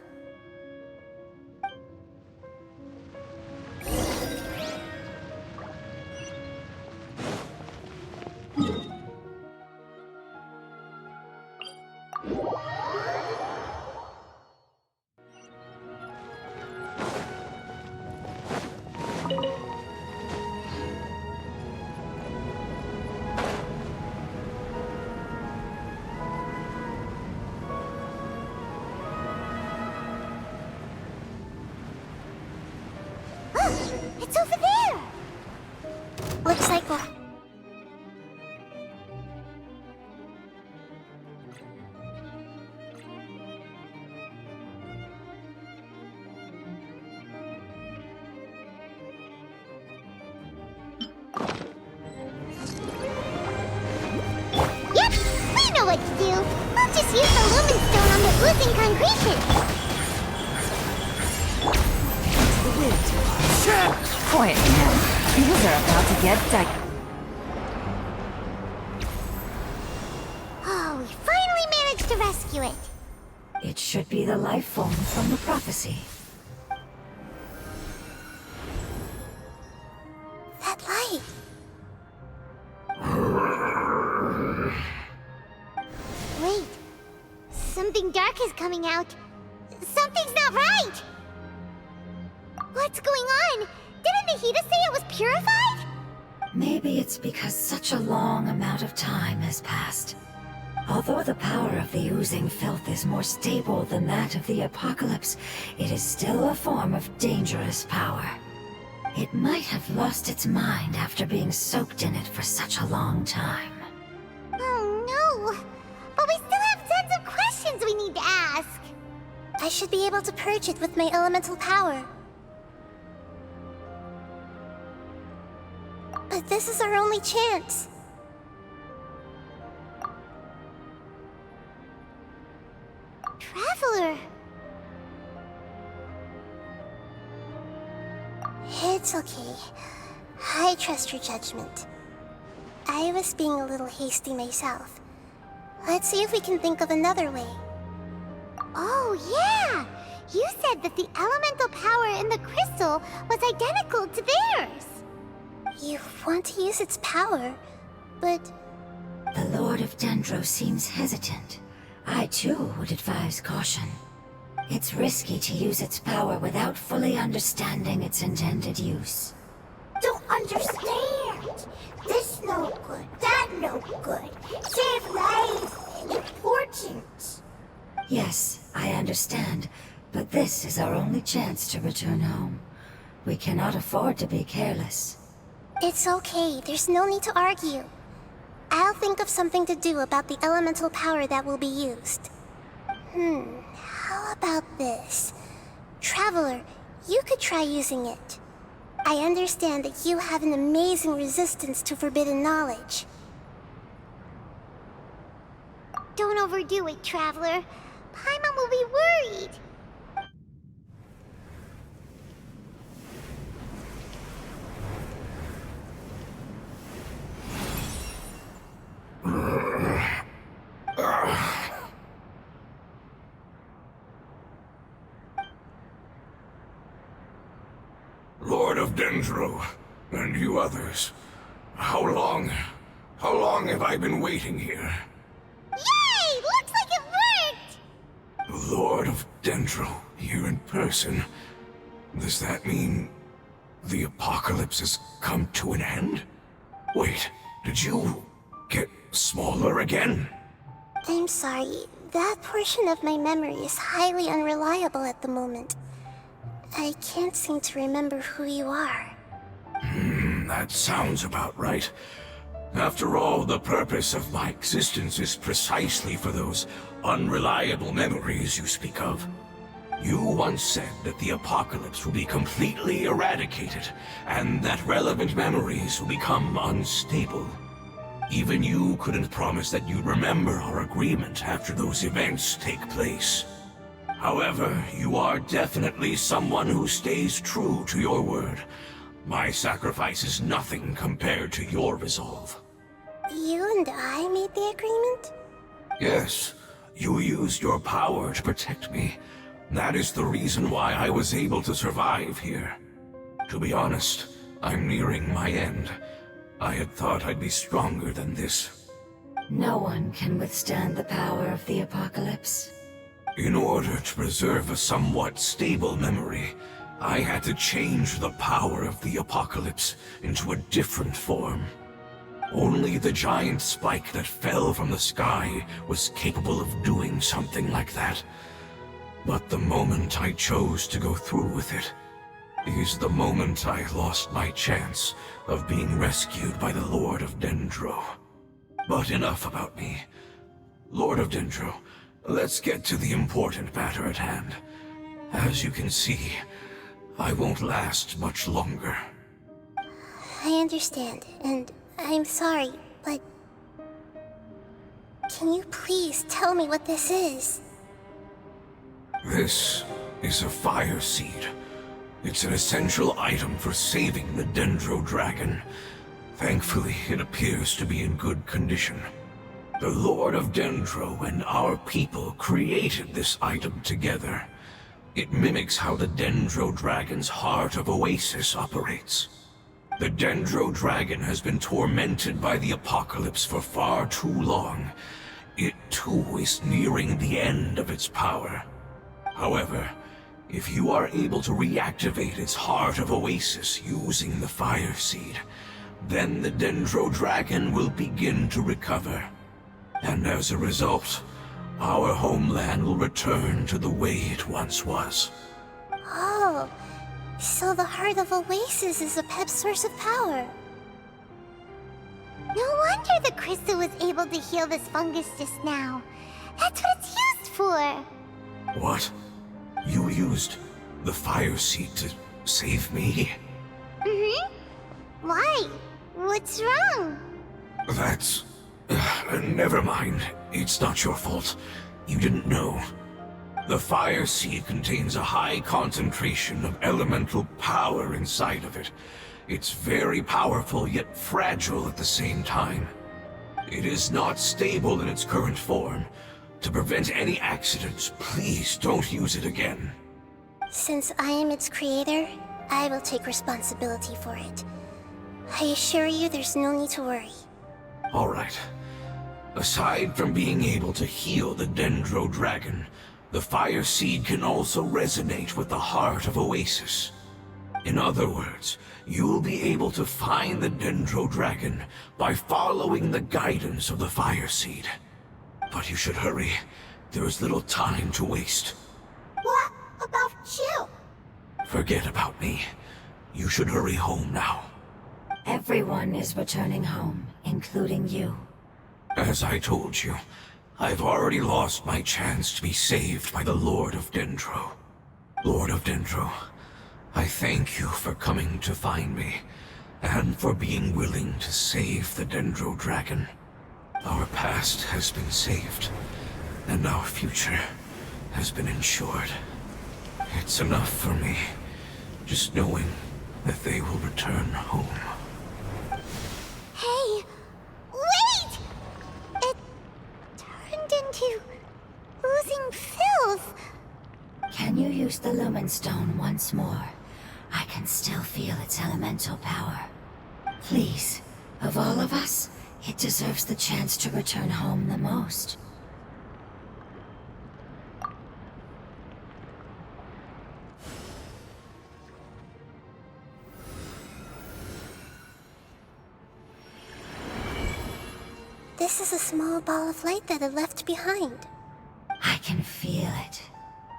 It's over there! Looks like we're... Yep, we know what to do. We'll just use the lumen stone on the oozing concretion. Quiet now. Things are about to get Oh, we finally managed to rescue it. It should be the life form from the prophecy. that light. Wait, something dark is coming out. Something's not right. What's going on? Didn't Nahida say it was purified? Maybe it's because such a long amount of time has passed. Although the power of the oozing filth is more stable than that of the apocalypse, it is still a form of dangerous power. It might have lost its mind after being soaked in it for such a long time. Oh no! But we still have tons of questions we need to ask. I should be able to purge it with my elemental power. But this is our only chance. Traveler! It's okay. I trust your judgment. I was being a little hasty myself. Let's see if we can think of another way. Oh yeah! You said that the elemental power in the crystal was identical to theirs. You want to use its power, but... The Lord of Dendro seems hesitant. I too would advise caution. It's risky to use its power without fully understanding its intended use. Don't understand. This no good, that no good. Save lives, important. Yes, I understand, but this is our only chance to return home. We cannot afford to be careless. It's okay, there's no need to argue. I'll think of something to do about the elemental power that will be used. How about this? Traveler, you could try using it. I understand that you have an amazing resistance to forbidden knowledge. Don't overdo it, Traveler. Paimon will be worried. Lord of Dendro, and you others, how long have I been waiting here? Yay! Looks like it worked! Lord of Dendro, here in person. Does that mean the apocalypse has come to an end? Wait, did you get smaller again? I'm sorry, that portion of my memory is highly unreliable at the moment. I can't seem to remember who you are. That sounds about right. After all, the purpose of my existence is precisely for those unreliable memories you speak of. You once said that the apocalypse will be completely eradicated, and that relevant memories will become unstable. Even you couldn't promise that you'd remember our agreement after those events take place. However, you are definitely someone who stays true to your word. My sacrifice is nothing compared to your resolve. You and I made the agreement? Yes, you used your power to protect me. That is the reason why I was able to survive here. To be honest, I'm nearing my end. I had thought I'd be stronger than this. No one can withstand the power of the apocalypse. In order to preserve a somewhat stable memory, I had to change the power of the apocalypse into a different form. Only the giant spike that fell from the sky was capable of doing something like that. But the moment I chose to go through with it is the moment I lost my chance of being rescued by the Lord of Dendro. But enough about me. Lord of Dendro, let's get to the important matter at hand. As you can see, I won't last much longer. I understand, and I'm sorry, but... Can you please tell me what this is? This is a fire seed. It's an essential item for saving the Dendro Dragon. Thankfully, it appears to be in good condition. The Lord of Dendro and our people created this item together. It mimics how the Dendro Dragon's Heart of Oasis operates. The Dendro Dragon has been tormented by the apocalypse for far too long. It too is nearing the end of its power. However, if you are able to reactivate its Heart of Oasis using the Fire Seed, then the Dendro Dragon will begin to recover. And as a result, our homeland will return to the way it once was. Oh, so the Heart of Oasis is a pep source of power. No wonder the crystal was able to heal this fungus just now. That's what it's used for. What? You used the Fire Seed to save me? Mm-hmm. Why? What's wrong? That's... never mind. It's not your fault. You didn't know. The Fire Seed contains a high concentration of elemental power inside of it. It's very powerful, yet fragile at the same time. It is not stable in its current form. To prevent any accidents, please don't use it again. Since I am its creator, I will take responsibility for it. I assure you there's no need to worry. All right. Aside from being able to heal the Dendro Dragon, the Fire Seed can also resonate with the Heart of Oasis. In other words, you'll be able to find the Dendro Dragon by following the guidance of the Fire Seed. But you should hurry. There is little time to waste. What about you? Forget about me. You should hurry home now. Everyone is returning home, including you. As I told you, I've already lost my chance to be saved by the Lord of Dendro. Lord of Dendro, I thank you for coming to find me, and for being willing to save the Dendro Dragon. Our past has been saved, and our future has been ensured. It's enough for me, just knowing that they will return home. Hey, wait! It turned into oozing filth. Can you use the Lumen Stone once more? I can still feel its elemental power. Please, of all of us, it deserves the chance to return home the most. This is a small ball of light that it left behind. I can feel it.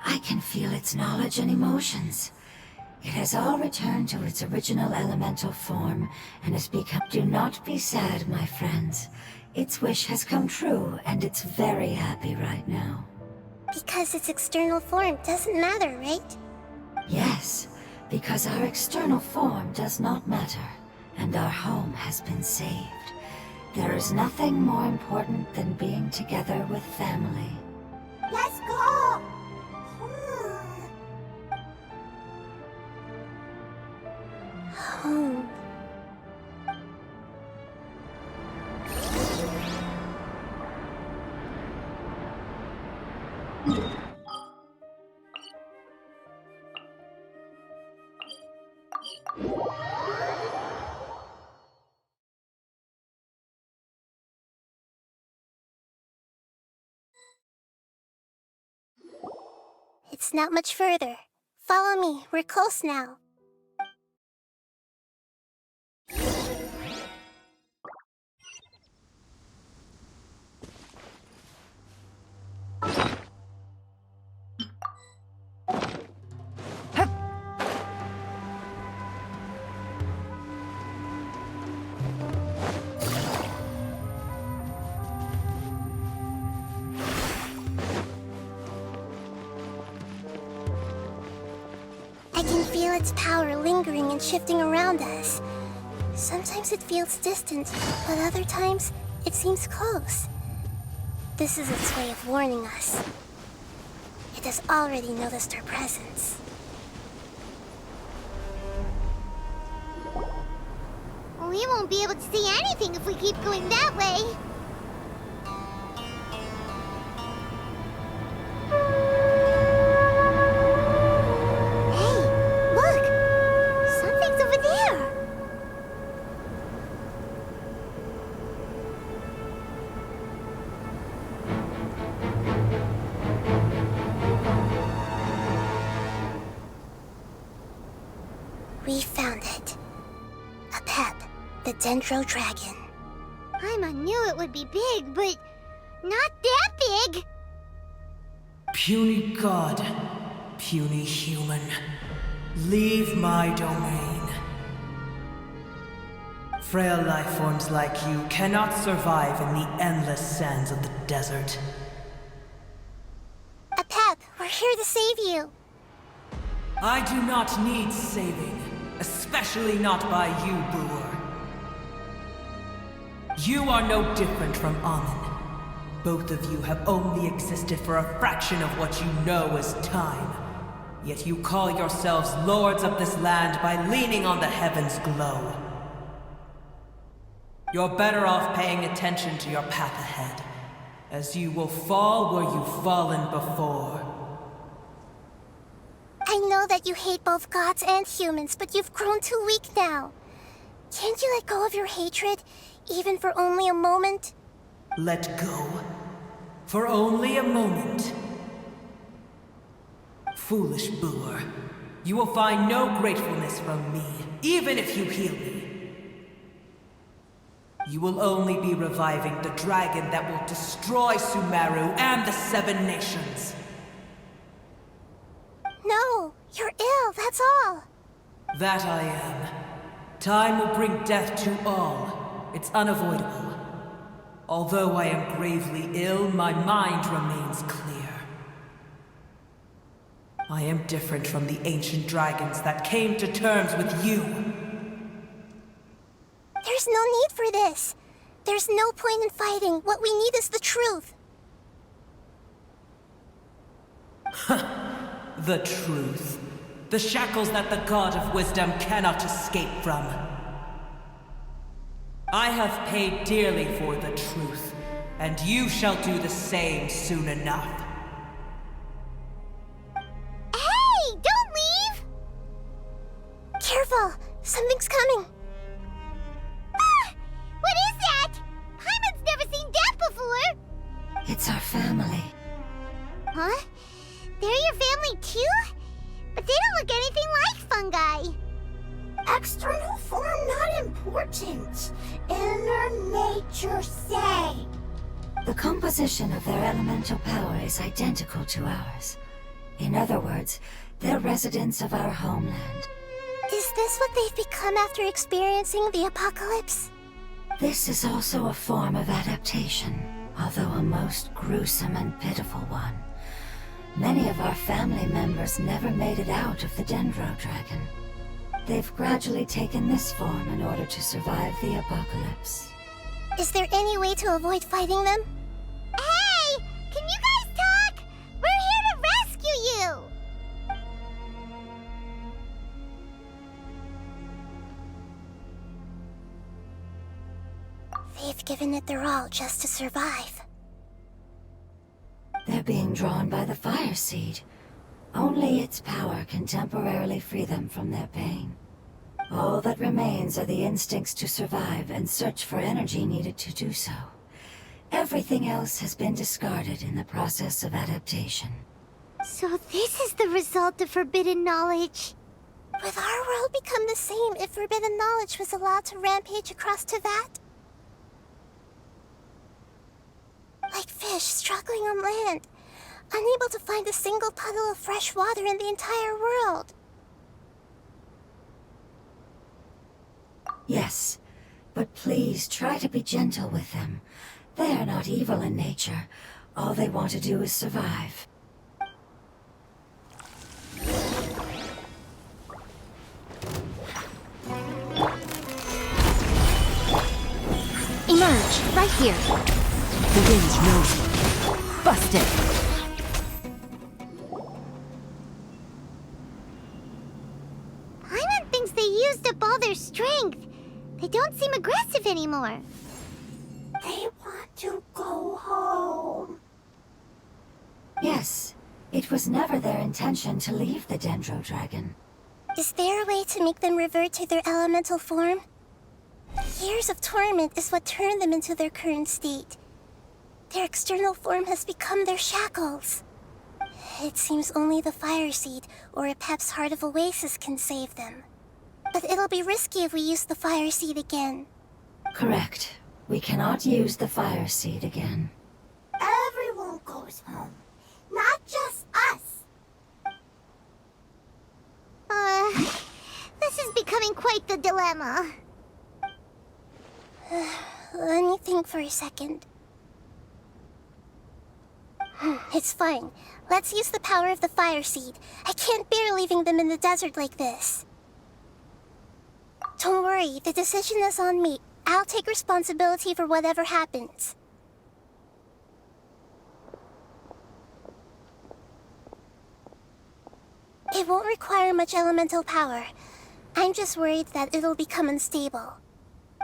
I can feel its knowledge and emotions. It has all returned to its original elemental form, and has become... Do not be sad, my friends. Its wish has come true, and it's very happy right now. Because its external form doesn't matter, right? Yes, because our external form does not matter, and our home has been saved. There is nothing more important than being together with family. Let's go! Home. It's not much further. Follow me, we're close now. I can feel its power lingering and shifting around us. Sometimes it feels distant, but other times it seems close. This is its way of warning us. It has already noticed our presence. We won't be able to see anything if we keep going that way. Hey, look! Something's over there! We found it. A pep, the Dendro Dragon. Paimon knew it would be big, but not that big! Puny god, puny human, leave my domain. Frail life forms like you cannot survive in the endless sands of the desert. A pep, we're here to save you. I do not need saving, especially not by you, Boor. You are no different from Amun. Both of you have only existed for a fraction of what you know as time. Yet you call yourselves lords of this land by leaning on the heavens' glow. You're better off paying attention to your path ahead, as you will fall where you've fallen before. I know that you hate both gods and humans, but you've grown too weak now. Can't you let go of your hatred, even for only a moment? Let go? For only a moment? Foolish Boor. You will find no gratefulness from me, even if you heal me. You will only be reviving the dragon that will destroy Sumeru and the Seven Nations. No, you're ill, that's all. That I am. Time will bring death to all. It's unavoidable. Although I am gravely ill, my mind remains clear. I am different from the ancient dragons that came to terms with you. There's no need for this. There's no point in fighting. What we need is the truth. The truth. The shackles that the God of Wisdom cannot escape from. I have paid dearly for the truth, and you shall do the same soon enough. Hey, don't leave! Careful, something's coming. Ah! What is that? Paimon's never seen that before! It's our family. Huh? They're your family too? But they don't look anything like fungi. External form not important. Inner nature say. The composition of their elemental power is identical to ours. In other words, they're residents of our homeland. Is this what they've become after experiencing the apocalypse? This is also a form of adaptation, although a most gruesome and pitiful one. Many of our family members never made it out of the Dendro Dragon. They've gradually taken this form in order to survive the apocalypse. Is there any way to avoid fighting them? Hey! Can you guys talk? We're here to rescue you! They've given it their all just to survive. They're being drawn by the fire seed. Only its power can temporarily free them from their pain. All that remains are the instincts to survive and search for energy needed to do so. Everything else has been discarded in the process of adaptation. So this is the result of forbidden knowledge. Would our world become the same if forbidden knowledge was allowed to rampage across Teyvat? Like fish struggling on land, unable to find a single puddle of fresh water in the entire world. Yes, but please try to be gentle with them. They are not evil in nature. All they want to do is survive. Emerge, right here. The winds knows you. Busted. Paimon thinks they used up all their strength. They don't seem aggressive anymore. They want to go home. Yes, it was never their intention to leave the Dendro Dragon. Is there a way to make them revert to their elemental form? Years of torment is what turned them into their current state. Their external form has become their shackles. It seems only the Fire Seed or Epep's Heart of Oasis can save them. But it'll be risky if we use the Fire Seed again. Correct. We cannot use the Fire Seed again. Everyone goes home, not just us. This is becoming quite the dilemma. Let me think for a second. It's fine. Let's use the power of the Fire Seed. I can't bear leaving them in the desert like this. Don't worry, the decision is on me. I'll take responsibility for whatever happens. It won't require much elemental power. I'm just worried that it'll become unstable.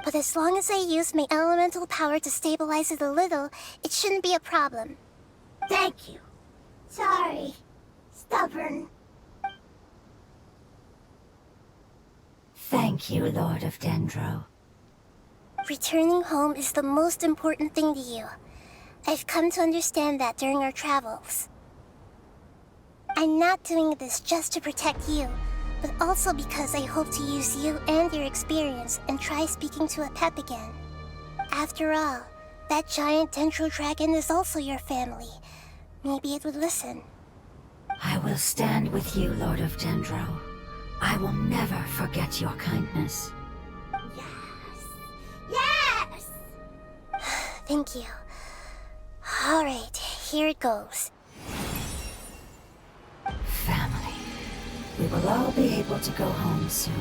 But as long as I use my elemental power to stabilize it a little, it shouldn't be a problem. Thank you. Sorry. Stubborn. Thank you, Lord of Dendro. Returning home is the most important thing to you. I've come to understand that during our travels. I'm not doing this just to protect you, but also because I hope to use you and your experience and try speaking to Epep again. After all, that giant Dendro Dragon is also your family. Maybe it would listen. I will stand with you, Lord of Dendro. I will never forget your kindness. Yes! Thank you. Alright, here it goes. Family. We will all be able to go home soon.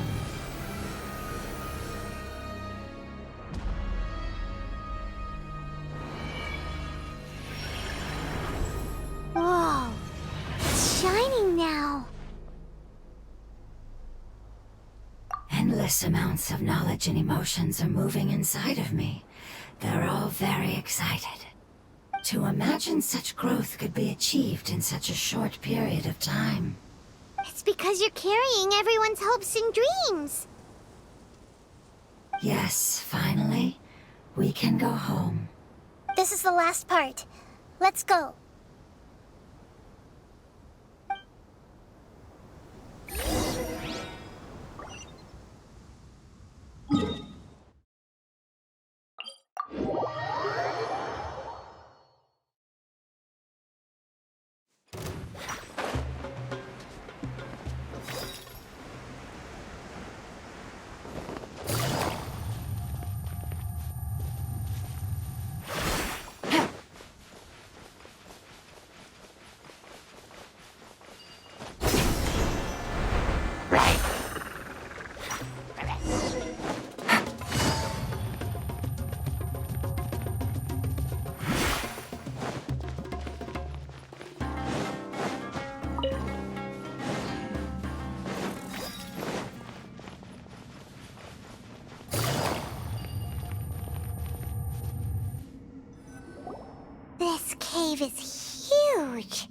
Whoa. It's shining now. Endless amounts of knowledge and emotions are moving inside of me. They're all very excited. To imagine such growth could be achieved in such a short period of time. It's because you're carrying everyone's hopes and dreams. Yes, finally, we can go home. This is the last part. Let's go. cave is huge.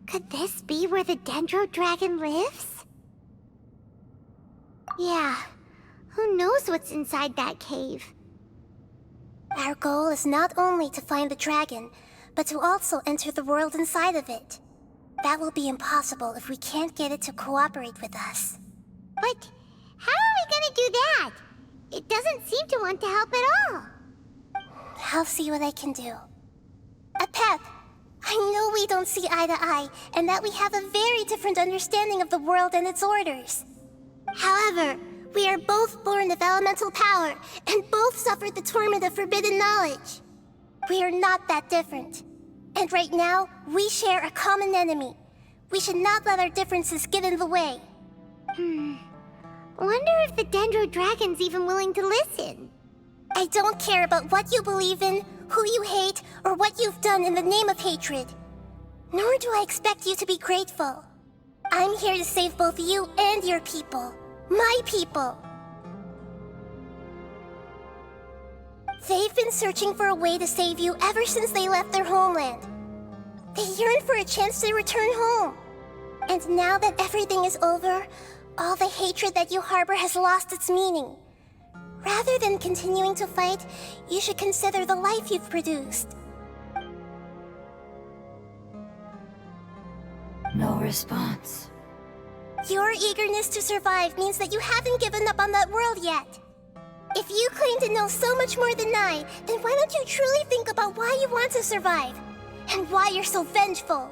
Could this be where the Dendro Dragon lives? Yeah, who knows what's inside that cave? Our goal is not only to find the dragon, but to also enter the world inside of it. That will be impossible if we can't get it to cooperate with us. But how are we gonna do that? It doesn't seem to want to help at all. I'll see what I can do. Pep, I know we don't see eye to eye, and that we have a very different understanding of the world and its orders. However, we are both born of elemental power, and both suffered the torment of forbidden knowledge. We are not that different. And right now, we share a common enemy. We should not let our differences get in the way. Wonder if the Dendro Dragon's even willing to listen. I don't care about what you believe in, who you hate, or what you've done in the name of hatred. Nor do I expect you to be grateful. I'm here to save both you and your people. My people. They've been searching for a way to save you ever since they left their homeland. They yearn for a chance to return home. And now that everything is over, all the hatred that you harbor has lost its meaning. Rather than continuing to fight, you should consider the life you've produced. No response. Your eagerness to survive means that you haven't given up on that world yet. If you claim to know so much more than I, then why don't you truly think about why you want to survive? And why you're so vengeful?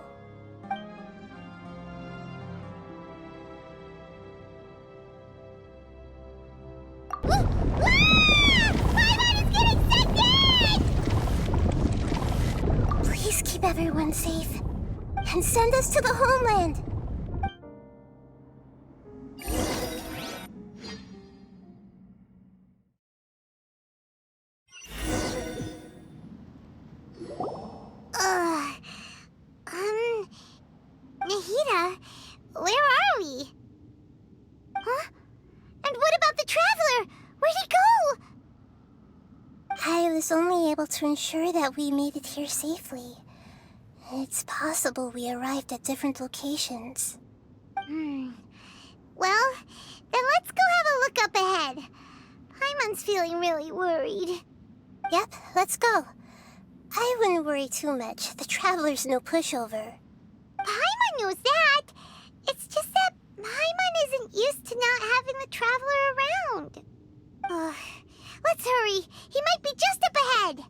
Please keep everyone safe. And send us to the homeland. Nahida, where are we? Huh? And what about the Traveler? Where'd he go? I was only able to ensure that we made it here safely. It's possible we arrived at different locations. Well, then let's go have a look up ahead. Paimon's feeling really worried. Yep, let's go. I wouldn't worry too much. The Traveler's no pushover. Paimon knows that. It's just that Paimon isn't used to not having the Traveler around. Let's hurry. He might be just up ahead.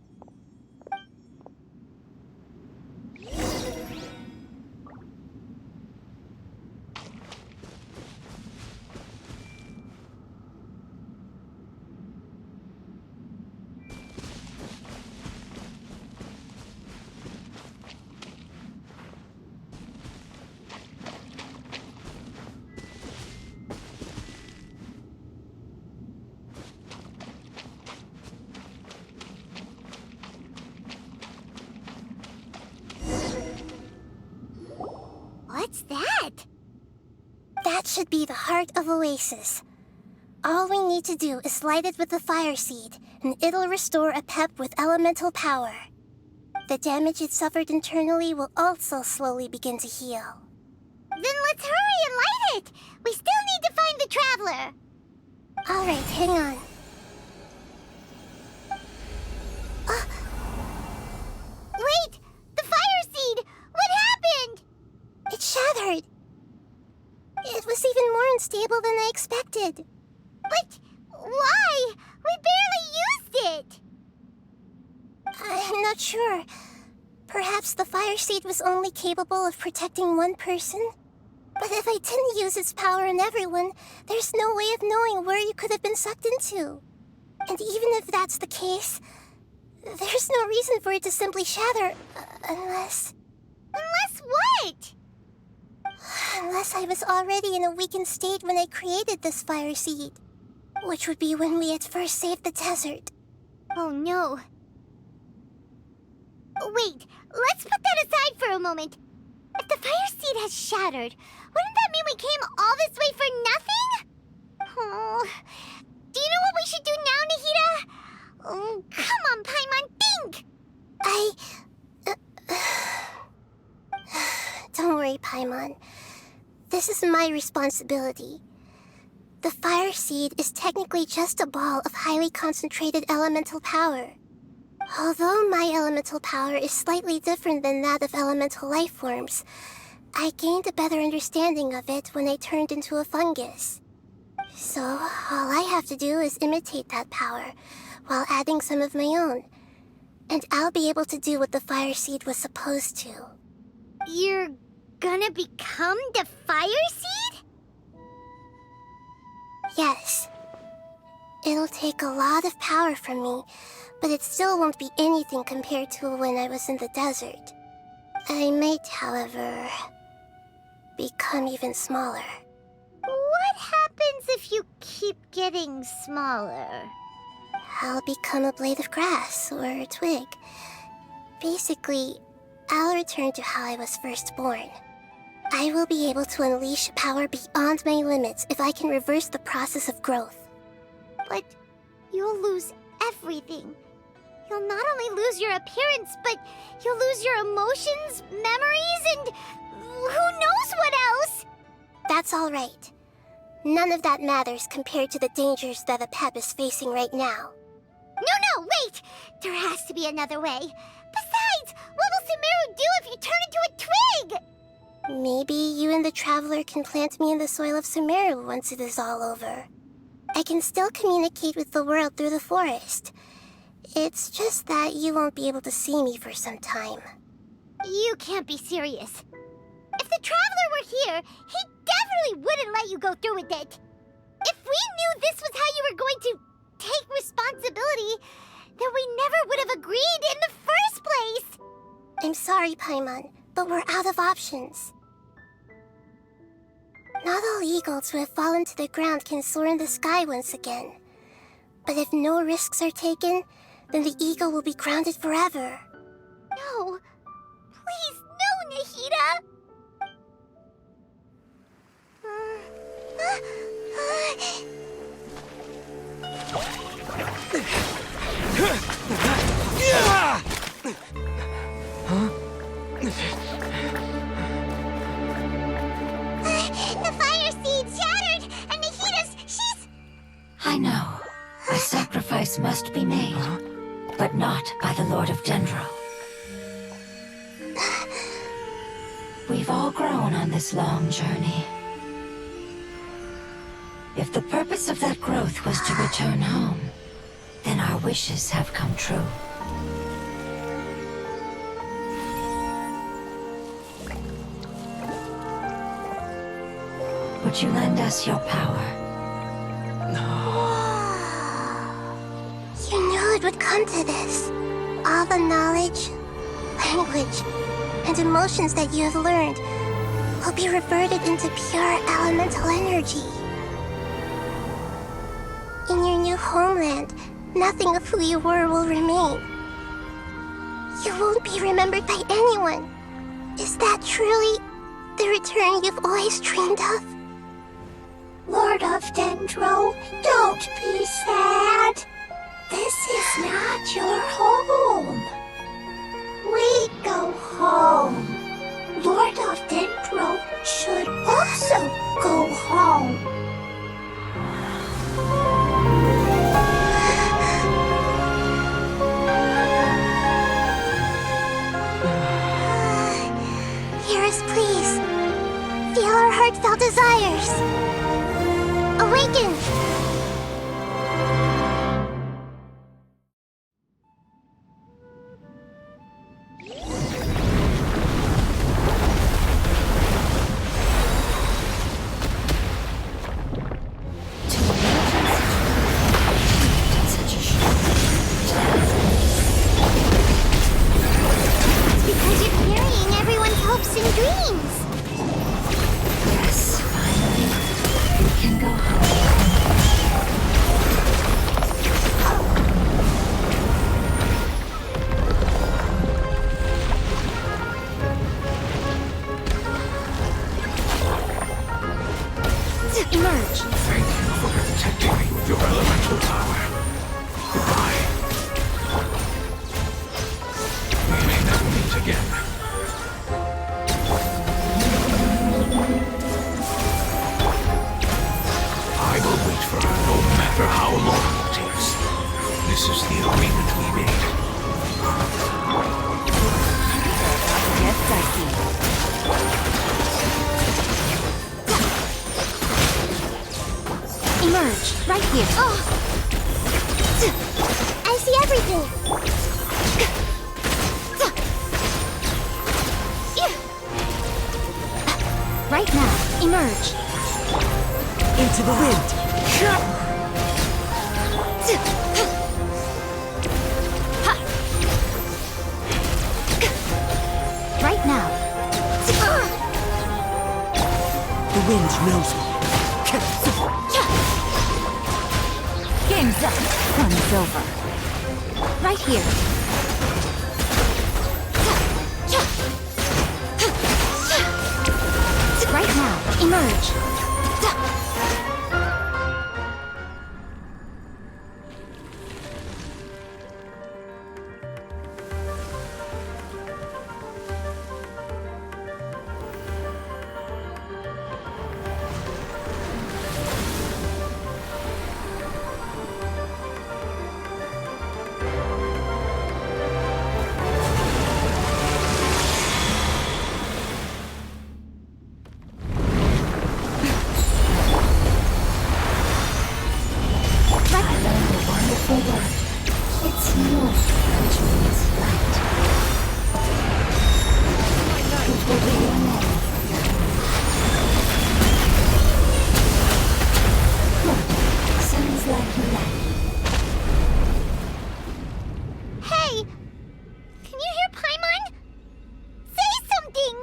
What's that? That should be the heart of Oasis. All we need to do is light it with the fire seed, and it'll restore a pep with elemental power. The damage it suffered internally will also slowly begin to heal. Then let's hurry and light it! We still need to find the Traveler! Alright, hang on. Wait! The fire seed! What happened? It shattered! It was even more unstable than I expected. But why? We barely used it! I'm not sure. Perhaps the fire seed was only capable of protecting one person? But if I didn't use its power on everyone, there's no way of knowing where you could have been sucked into. And even if that's the case, there's no reason for it to simply shatter, unless... Unless what? Unless I was already in a weakened state when I created this fire seed. Which would be when we had first saved the desert. Oh no. Wait, let's put that aside for a moment. If the fire seed has shattered, wouldn't that mean we came all this way for nothing? Oh, do you know what we should do now, Nahida? Oh, come on, Paimon, think! Paimon. This is my responsibility. The Fire Seed is technically just a ball of highly concentrated elemental power. Although my elemental power is slightly different than that of elemental life forms, I gained a better understanding of it when I turned into a fungus. So, all I have to do is imitate that power, while adding some of my own. And I'll be able to do what the Fire Seed was supposed to. You're gonna become the Fire Seed? Yes. It'll take a lot of power from me, but it still won't be anything compared to when I was in the desert. I might, however, become even smaller. What happens if you keep getting smaller? I'll become a blade of grass or a twig. Basically, I'll return to how I was first born. I will be able to unleash power beyond my limits if I can reverse the process of growth. But you'll lose everything. You'll not only lose your appearance, but you'll lose your emotions, memories, and who knows what else? That's all right. None of that matters compared to the dangers that Apep is facing right now. No, wait! There has to be another way. Besides, what will Sumeru do if you turn into a twig? Maybe you and the Traveler can plant me in the soil of Sumeru once it is all over. I can still communicate with the world through the forest. It's just that you won't be able to see me for some time. You can't be serious. If the Traveler were here, he definitely wouldn't let you go through with it. If we knew this was how you were going to take responsibility, then we never would have agreed in the first place. I'm sorry, Paimon, but we're out of options. Not all eagles who have fallen to the ground can soar in the sky once again. But if no risks are taken, then the eagle will be grounded forever. No. Please, no, Nahida! The Fire Seed shattered, and she's... I know. A sacrifice must be made, but not by the Lord of Dendro. We've all grown on this long journey. If the purpose of that growth was to return home, then our wishes have come true. Would you lend us your power? You knew it would come to this. All the knowledge, language, and emotions that you have learned will be reverted into pure elemental energy. In your new homeland, nothing of who you were will remain. You won't be remembered by anyone. Is that truly the return you've always dreamed of? Lord of Dendro, don't be sad. This is not your home. We go home. Lord of Dendro should also go home. Hear us, please. Feel our heartfelt desires. Awaken! loyalties. This is the agreement we made. Get dicey. Emerge, right here. Oh! I see everything! Right now, emerge. Into the wind. Right now. The wind knows me. Game's up. Fun's over. Right here. Right now, emerge. It's no, which means light. It will be your name. Sounds like light. Hey! Can you hear Paimon? Say something!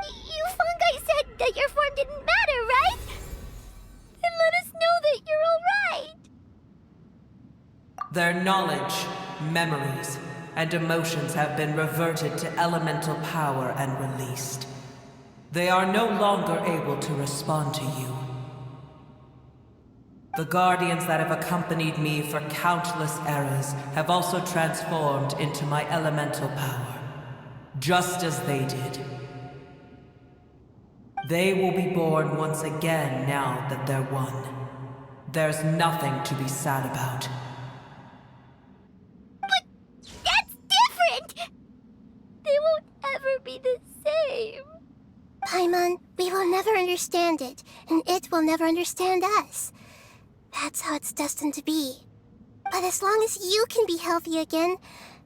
You fungi said that your form didn't matter, right? Then let us know that you're alright! Their knowledge, memories, and emotions have been reverted to elemental power and released. They are no longer able to respond to you. The guardians that have accompanied me for countless eras have also transformed into my elemental power, just as they did. They will be born once again now that they're one. There's nothing to be sad about. That's different! They won't ever be the same. Paimon, we will never understand it, and it will never understand us. That's how it's destined to be. But as long as you can be healthy again,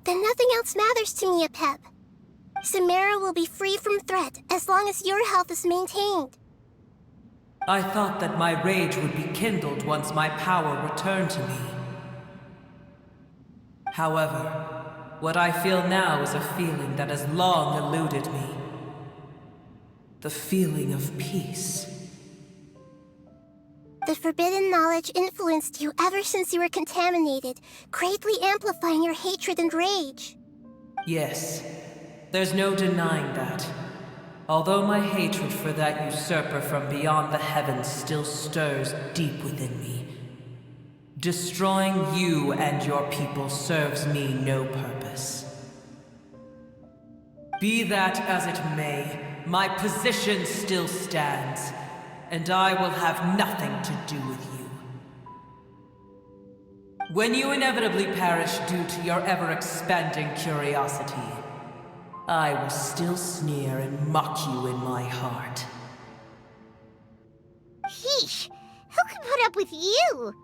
then nothing else matters to me, Ep. Samara will be free from threat as long as your health is maintained. I thought that my rage would be kindled once my power returned to me. However, what I feel now is a feeling that has long eluded me. The feeling of peace. The forbidden knowledge influenced you ever since you were contaminated, greatly amplifying your hatred and rage. Yes, there's no denying that. Although my hatred for that usurper from beyond the heavens still stirs deep within me, destroying you and your people serves me no purpose. Be that as it may, my position still stands, and I will have nothing to do with you. When you inevitably perish due to your ever-expanding curiosity, I will still sneer and mock you in my heart. Sheesh, who can put up with you?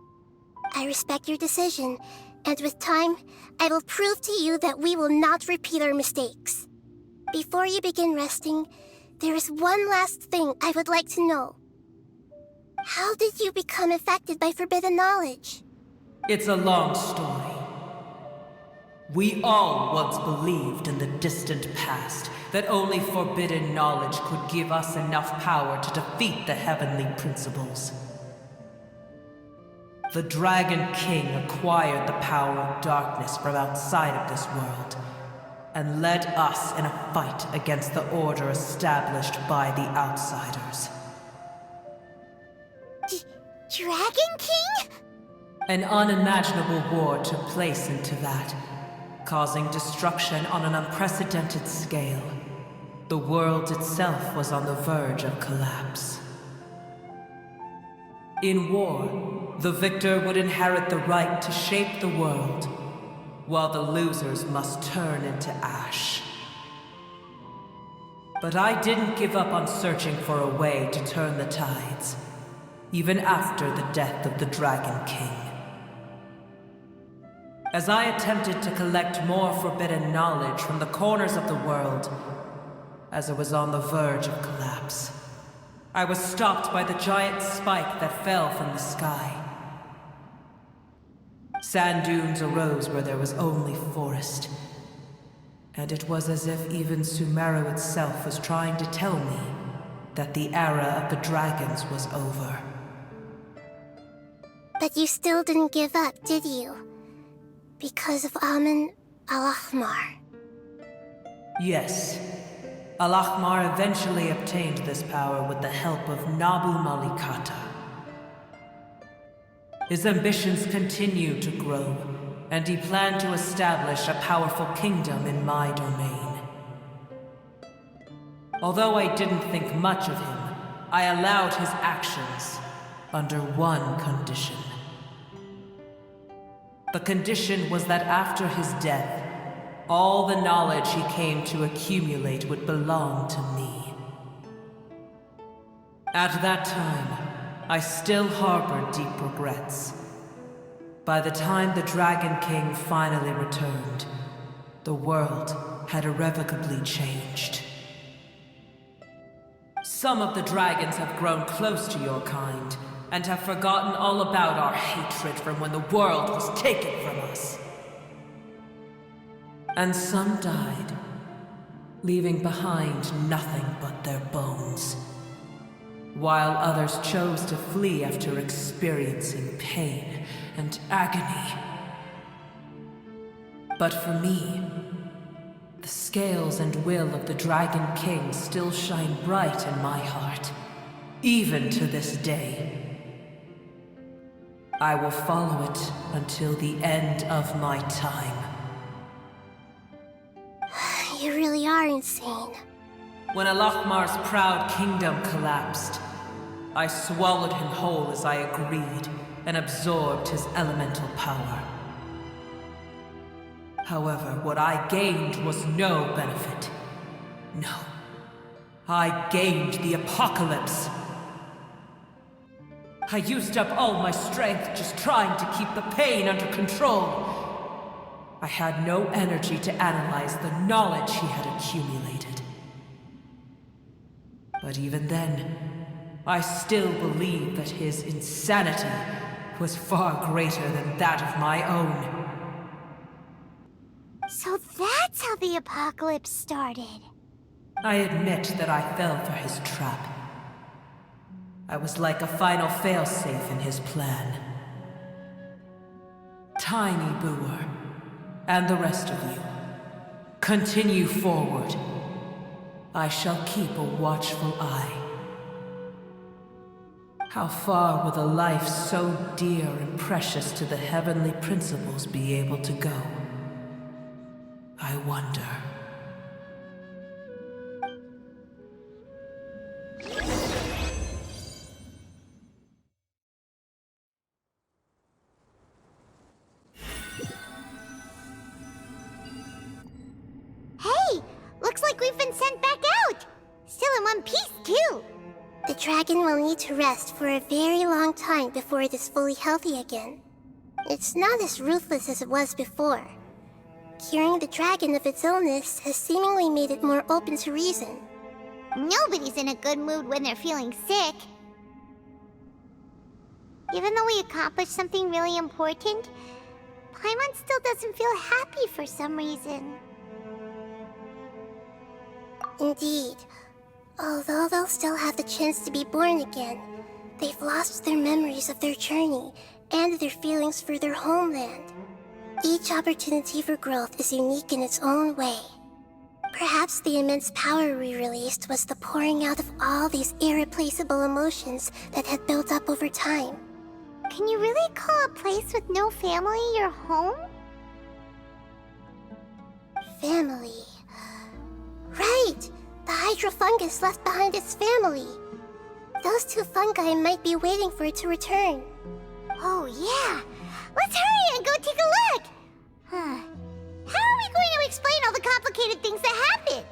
I respect your decision, and with time, I will prove to you that we will not repeat our mistakes. Before you begin resting, there is one last thing I would like to know. How did you become affected by forbidden knowledge? It's a long story. We all once believed in the distant past that only forbidden knowledge could give us enough power to defeat the heavenly principles. The Dragon King acquired the power of darkness from outside of this world, and led us in a fight against the order established by the outsiders. Dragon King? An unimaginable war took place into that, causing destruction on an unprecedented scale. The world itself was on the verge of collapse. In war, The victor would inherit the right to shape the world, while the losers must turn into ash. But I didn't give up on searching for a way to turn the tides, even after the death of the Dragon King. As I attempted to collect more forbidden knowledge from the corners of the world, as it was on the verge of collapse, I was stopped by the giant spike that fell from the sky. Sand dunes arose where there was only forest, and it was as if even Sumeru itself was trying to tell me that the era of the dragons was over. But you still didn't give up, did you? Because of Amun Al-Ahmar. Yes. Al-Ahmar eventually obtained this power with the help of Nabu Malikata. His ambitions continued to grow, and he planned to establish a powerful kingdom in my domain. Although I didn't think much of him, I allowed his actions under one condition. The condition was that after his death, all the knowledge he came to accumulate would belong to me. At that time, I still harbored deep regrets. By the time the Dragon King finally returned, the world had irrevocably changed. Some of the dragons have grown close to your kind, and have forgotten all about our hatred from when the world was taken from us. And some died, leaving behind nothing but their bones, while others chose to flee after experiencing pain and agony. But for me, the scales and will of the Dragon King still shine bright in my heart, even to this day. I will follow it until the end of my time. You really are insane. When Al-Ahmar's proud kingdom collapsed, I swallowed him whole as I agreed, and absorbed his elemental power. However, what I gained was no benefit. No. I gained the apocalypse. I used up all my strength just trying to keep the pain under control. I had no energy to analyze the knowledge he had accumulated. But even then, I still believed that his insanity was far greater than that of my own. So that's how the apocalypse started. I admit that I fell for his trap. I was like a final failsafe in his plan. Tiny Booer, and the rest of you, continue forward. I shall keep a watchful eye. How far will a life so dear and precious to the heavenly principles be able to go? I wonder. Hey! Looks like we've been sent back out! Still in one piece, too! The dragon will need to rest for a very long time before it is fully healthy again. It's not as ruthless as it was before. Curing the dragon of its illness has seemingly made it more open to reason. Nobody's in a good mood when they're feeling sick. Even though we accomplished something really important, Paimon still doesn't feel happy for some reason. Indeed. Although they'll still have the chance to be born again, they've lost their memories of their journey and their feelings for their homeland. Each opportunity for growth is unique in its own way. Perhaps the immense power we released was the pouring out of all these irreplaceable emotions that had built up over time. Can you really call a place with no family your home? Family. Right! The Hydra fungus left behind its family. Those two fungi might be waiting for it to return. Oh, yeah. Let's hurry and go take a look. Huh. How are we going to explain all the complicated things that happened?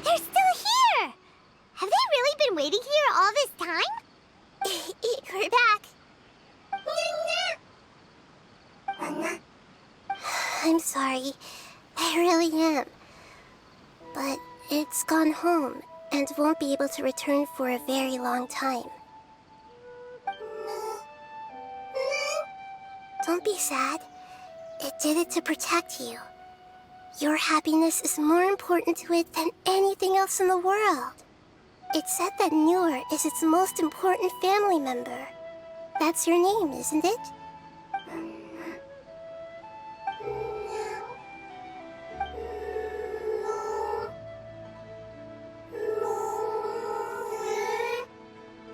They're still here! Have they really been waiting here all this time? We're back. I'm sorry. I really am. But it's gone home and won't be able to return for a very long time. Don't be sad. It did it to protect you. Your happiness is more important to it than anything else in the world. It's said that Noor is its most important family member. That's your name, isn't it?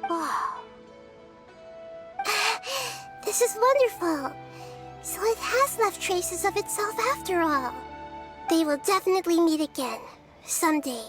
Oh. This is wonderful. So it has left traces of itself after all. They will definitely meet again, someday.